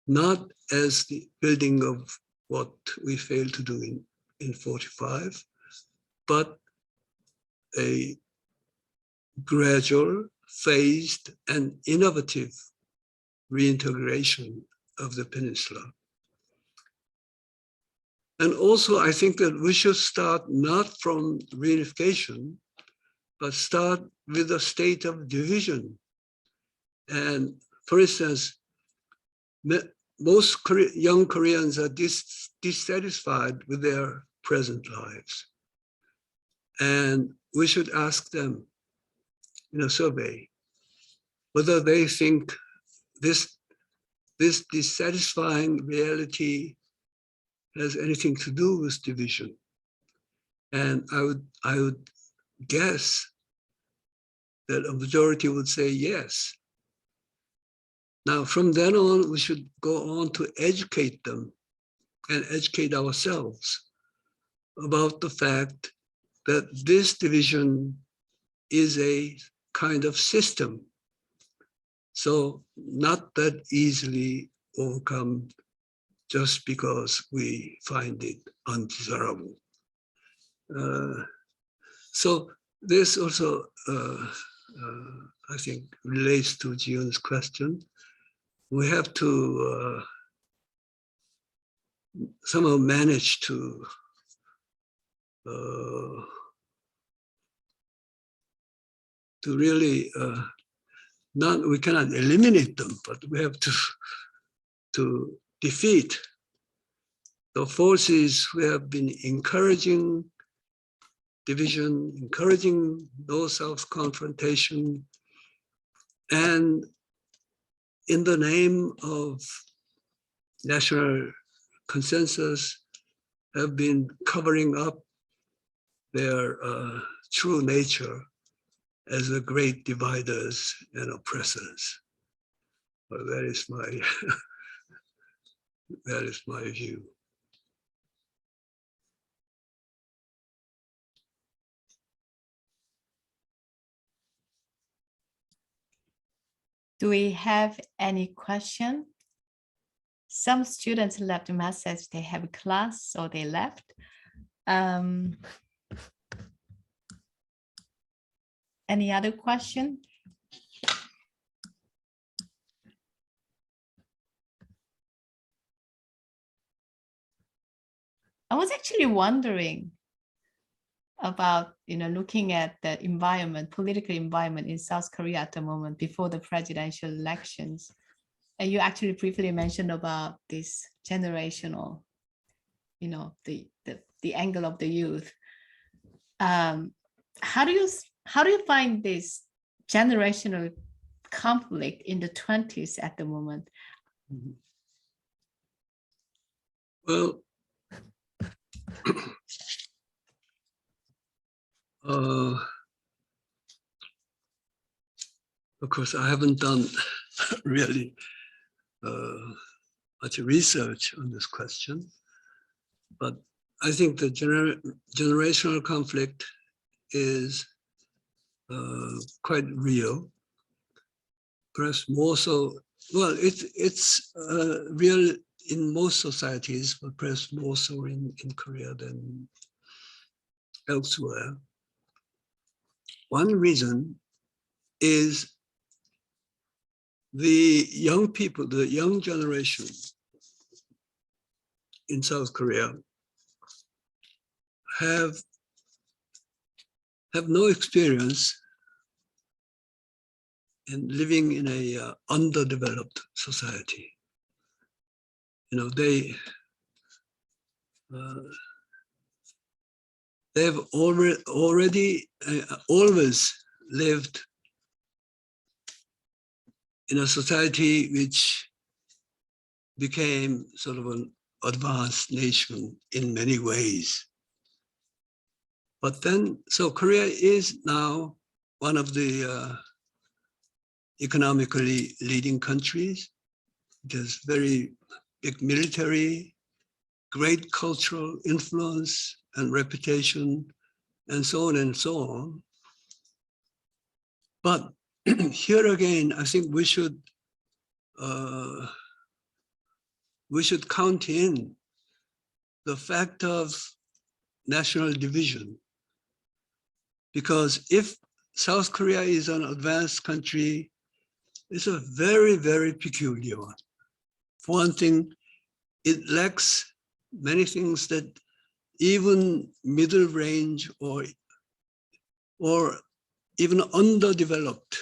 not as the building of what we failed to do in 45, but a gradual, phased, and innovative reintegration of the peninsula. And also, I think that we should start not from reunification, but start with a state of division. And for instance, most young Koreans are dissatisfied with their present lives. And we should ask them in a survey whether they think this dissatisfying reality has anything to do with division. And I would guess that a majority would say yes. Now, from then on, we should go on to educate them and educate ourselves about the fact that this division is a kind of system. So not that easily overcome just because we find it undesirable. So this also, I think, relates to Jiyun's question. We have to somehow manage to really we cannot eliminate them, but we have to defeat the forces who have been encouraging division, encouraging no self-confrontation, and in the name of national consensus have been covering up their true nature as the great dividers and oppressors. Well, that is my that is my view. Do we have any question? Some students left a message, they have a class, so they left. Any other question? I was actually wondering about, looking at the environment, political environment in South Korea at the moment before the presidential elections. And you actually briefly mentioned about this generational, the angle of the youth. How do you find this generational conflict in the 20s at the moment? Well, of course, I haven't done really much research on this question, but I think the generational conflict is quite real, perhaps more so. Well, it's real in most societies, but perhaps more so in Korea than elsewhere. One reason is the young people, the young generation in South Korea have no experience in living in a underdeveloped society. They've already always lived in a society which became sort of an advanced nation in many ways. But then, so Korea is now one of the economically leading countries. It has very big military, great cultural influence and reputation, and so on and so on. But here again, I think we should count in the fact of national division. Because if South Korea is an advanced country, it's a very, very peculiar one. For one thing, it lacks many things that even middle range or even underdeveloped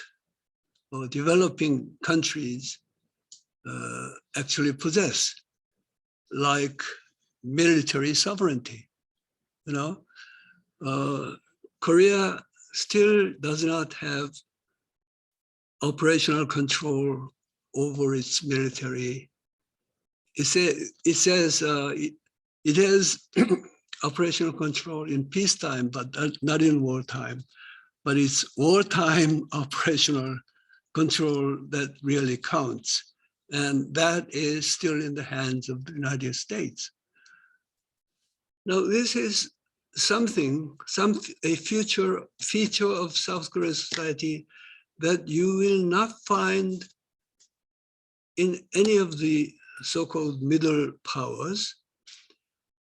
or developing countries actually possess, like military sovereignty. Korea still does not have operational control over its military. It says it has operational control in peacetime, but not in wartime. But it's wartime operational control that really counts. And that is still in the hands of the United States. Now, this is a future feature of South Korean society that you will not find in any of the so-called middle powers,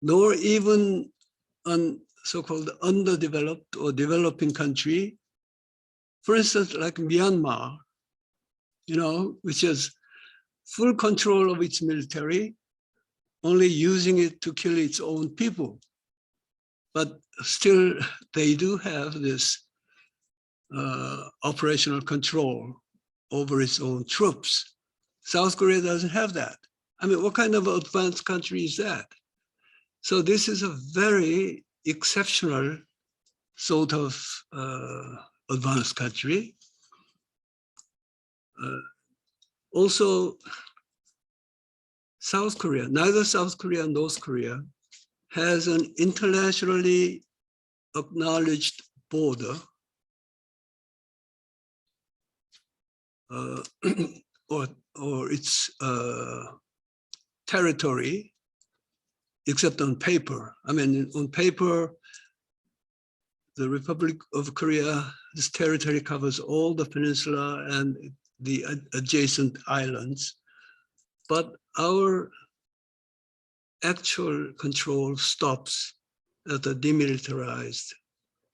nor even on so-called underdeveloped or developing country, for instance, like Myanmar, which has full control of its military, only using it to kill its own people. But still, they do have this operational control over its own troops. South Korea doesn't have that. I mean, what kind of advanced country is that? So this is a very exceptional sort of advanced country. Also, South Korea, neither South Korea nor North Korea has an internationally acknowledged border or its territory, except on paper. I mean, on paper, the Republic of Korea, this territory covers all the peninsula and the adjacent islands. But our actual control stops at the demilitarized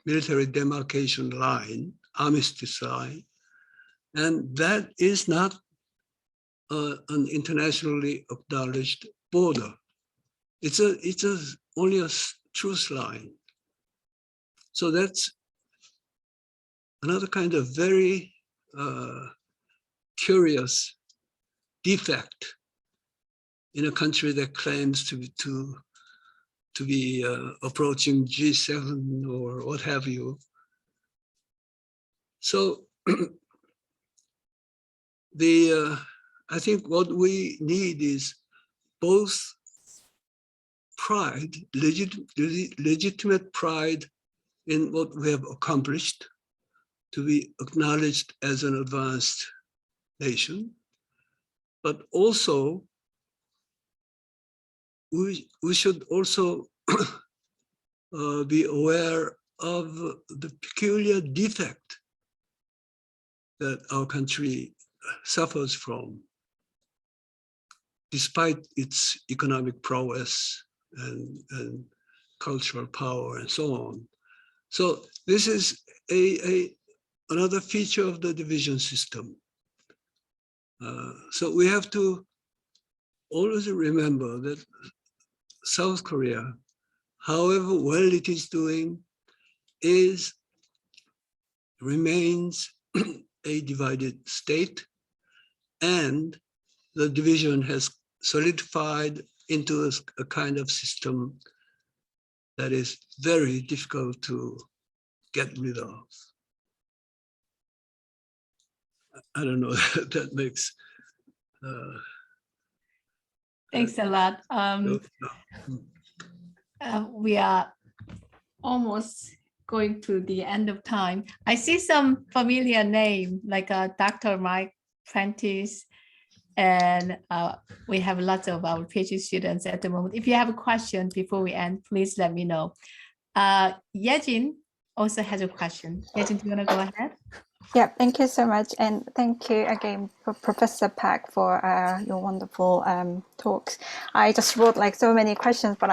military demarcation line, armistice line, and that is not an internationally acknowledged border. It's only a truce line. So that's another kind of very curious defect in a country that claims to be approaching G7 or what have you. So I think what we need is both pride, legitimate pride in what we have accomplished, to be acknowledged as an advanced nation, but also we should also be aware of the peculiar defect that our country suffers from, despite its economic prowess and cultural power and so on. So this is another feature of the division system. So we have to always remember that South Korea, however well it is doing, remains a divided state, and the division has solidified into a kind of system that is very difficult to get rid of. I don't know if that makes. Thanks a lot. We are almost going to the end of time. I see some familiar name like Dr. Mike Prentice, and we have lots of our PhD students at the moment. If you have a question before we end, please let me know. Yejin also has a question. Yejin, do you want to go ahead? Yeah, thank you so much. And thank you again, Professor Paik, for your wonderful talks. I just wrote like so many questions, but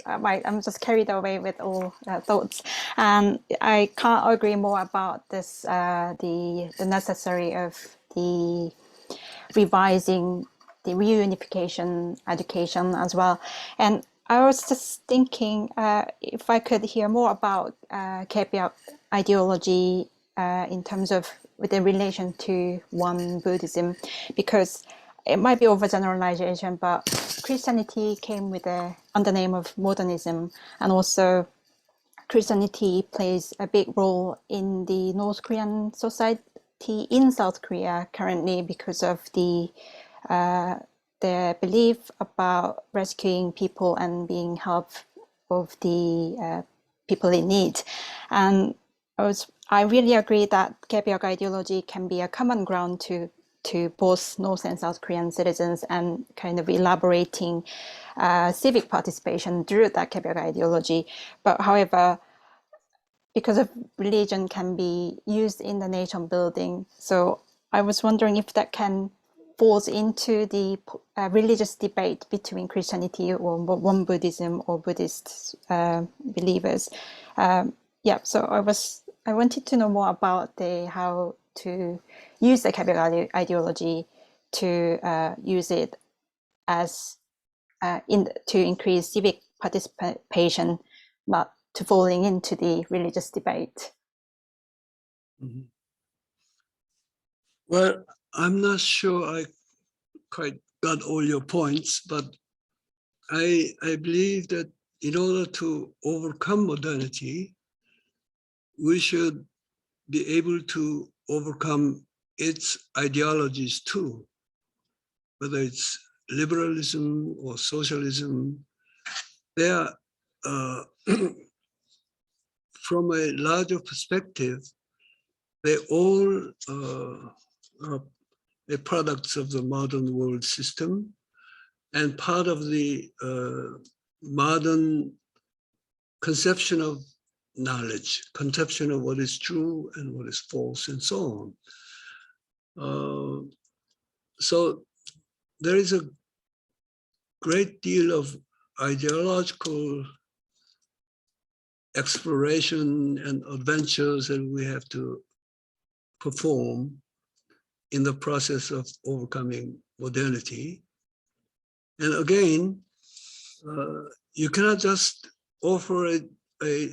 I'm just carried away with all thoughts. And I can't agree more about this, the necessary of the revising the reunification education as well. And I was just thinking if I could hear more about KPI ideology in terms of with the relation to one Buddhism, because it might be overgeneralization, but Christianity came with under the name of modernism, and also Christianity plays a big role in the North Korean society in South Korea currently because of their belief about rescuing people and being help of the people in need. And I really agree that KPI ideology can be a common ground to both North and South Korean citizens, and kind of elaborating civic participation through that KPI ideology. But however, because of religion can be used in the nation building, so I was wondering if that can falls into the religious debate between Christianity or one Buddhism or Buddhist believers. Yeah, so I wanted to know more about how to use the capital ideology to use it as to increase civic participation, not to falling into the religious debate. Mm-hmm. Well, I'm not sure I quite got all your points, but I believe that in order to overcome modernity, we should be able to overcome its ideologies too, whether it's liberalism or socialism. They are, from a larger perspective, they all are the products of the modern world system and part of the modern conception of knowledge, conception of what is true and what is false and so on. So there is a great deal of ideological exploration and adventures that we have to perform in the process of overcoming modernity. And again, you cannot just offer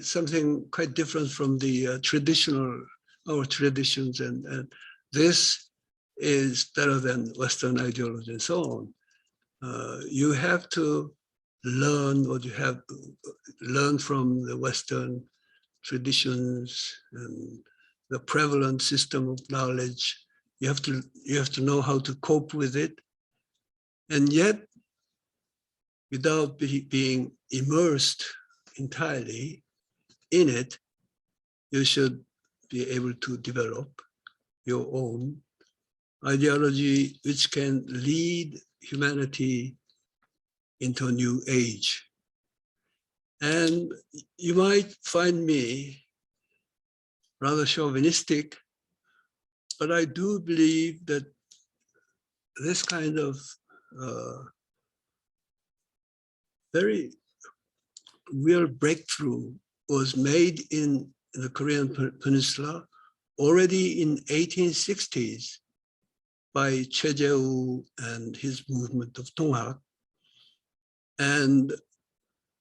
something quite different from the our traditions, and this is better than Western ideology and so on. You have to learn what you have learned from the Western traditions and the prevalent system of knowledge. You have to know how to cope with it, and yet, without being immersed entirely in it, you should be able to develop your own ideology, which can lead humanity into a new age. And you might find me rather chauvinistic, but I do believe that this kind of very real breakthrough was made in the Korean Peninsula already in 1860s by Choi Jae-woo and his movement of Donghak. And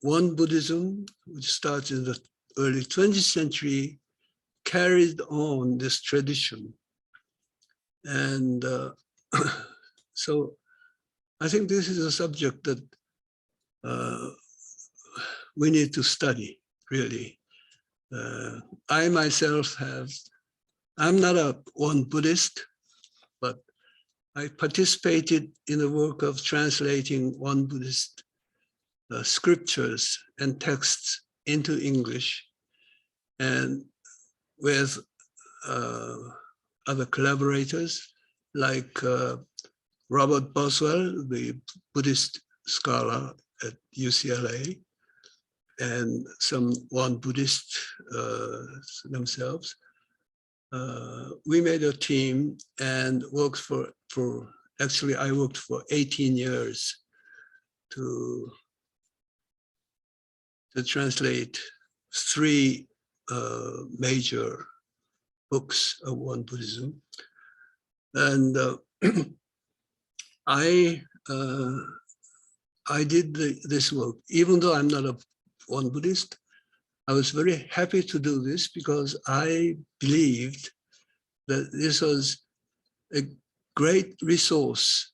Won Buddhism, which starts in the early 20th century, carried on this tradition. And so I think this is a subject that we need to study, really. I myself I'm not a Won Buddhist, but I participated in the work of translating Won Buddhist scriptures and texts into English, and with other collaborators like Robert Boswell, the Buddhist scholar at UCLA, and some Won Buddhists themselves. We made a team and worked actually I worked for 18 years to translate 3 major books of Won Buddhism. And I did this work, even though I'm not a Won Buddhist. I was very happy to do this because I believed that this was a great resource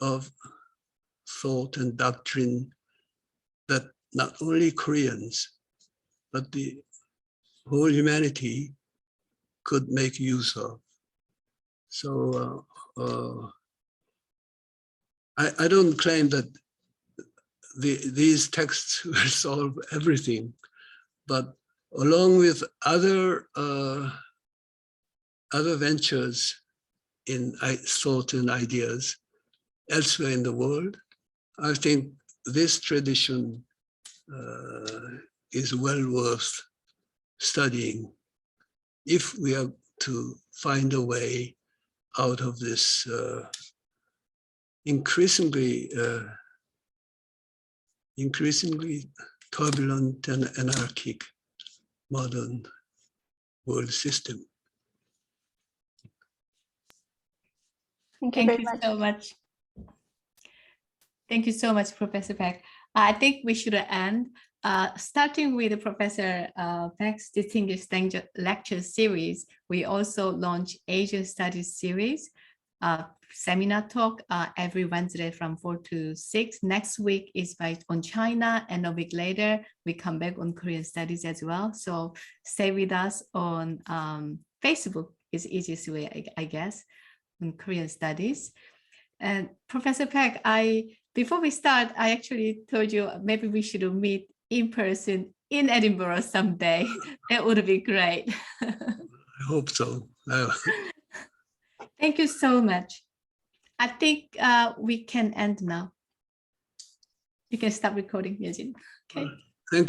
of thought and doctrine that not only Koreans, but the whole humanity could make use of. So I don't claim that these texts will solve everything, but along with other ventures in thought and ideas elsewhere in the world, I think this tradition is well worth studying if we are to find a way out of this increasingly turbulent and anarchic modern world system. Thank you Thank very you much. so much. Thank you so much, Professor Paik. I think we should end, starting with Professor Paik's Distinguished Lecture Series. We also launch Asia Studies Series, seminar talk every Wednesday from 4 to 6. Next week is on China, and a week later, we come back on Korean Studies as well. So stay with us on Facebook is the easiest way, I guess, on Korean Studies. And Professor Paik, before we start, I actually told you maybe we should meet in person in Edinburgh someday. That would be great. I hope so. Thank you so much. I think we can end now. You can stop recording, Yejin. Okay.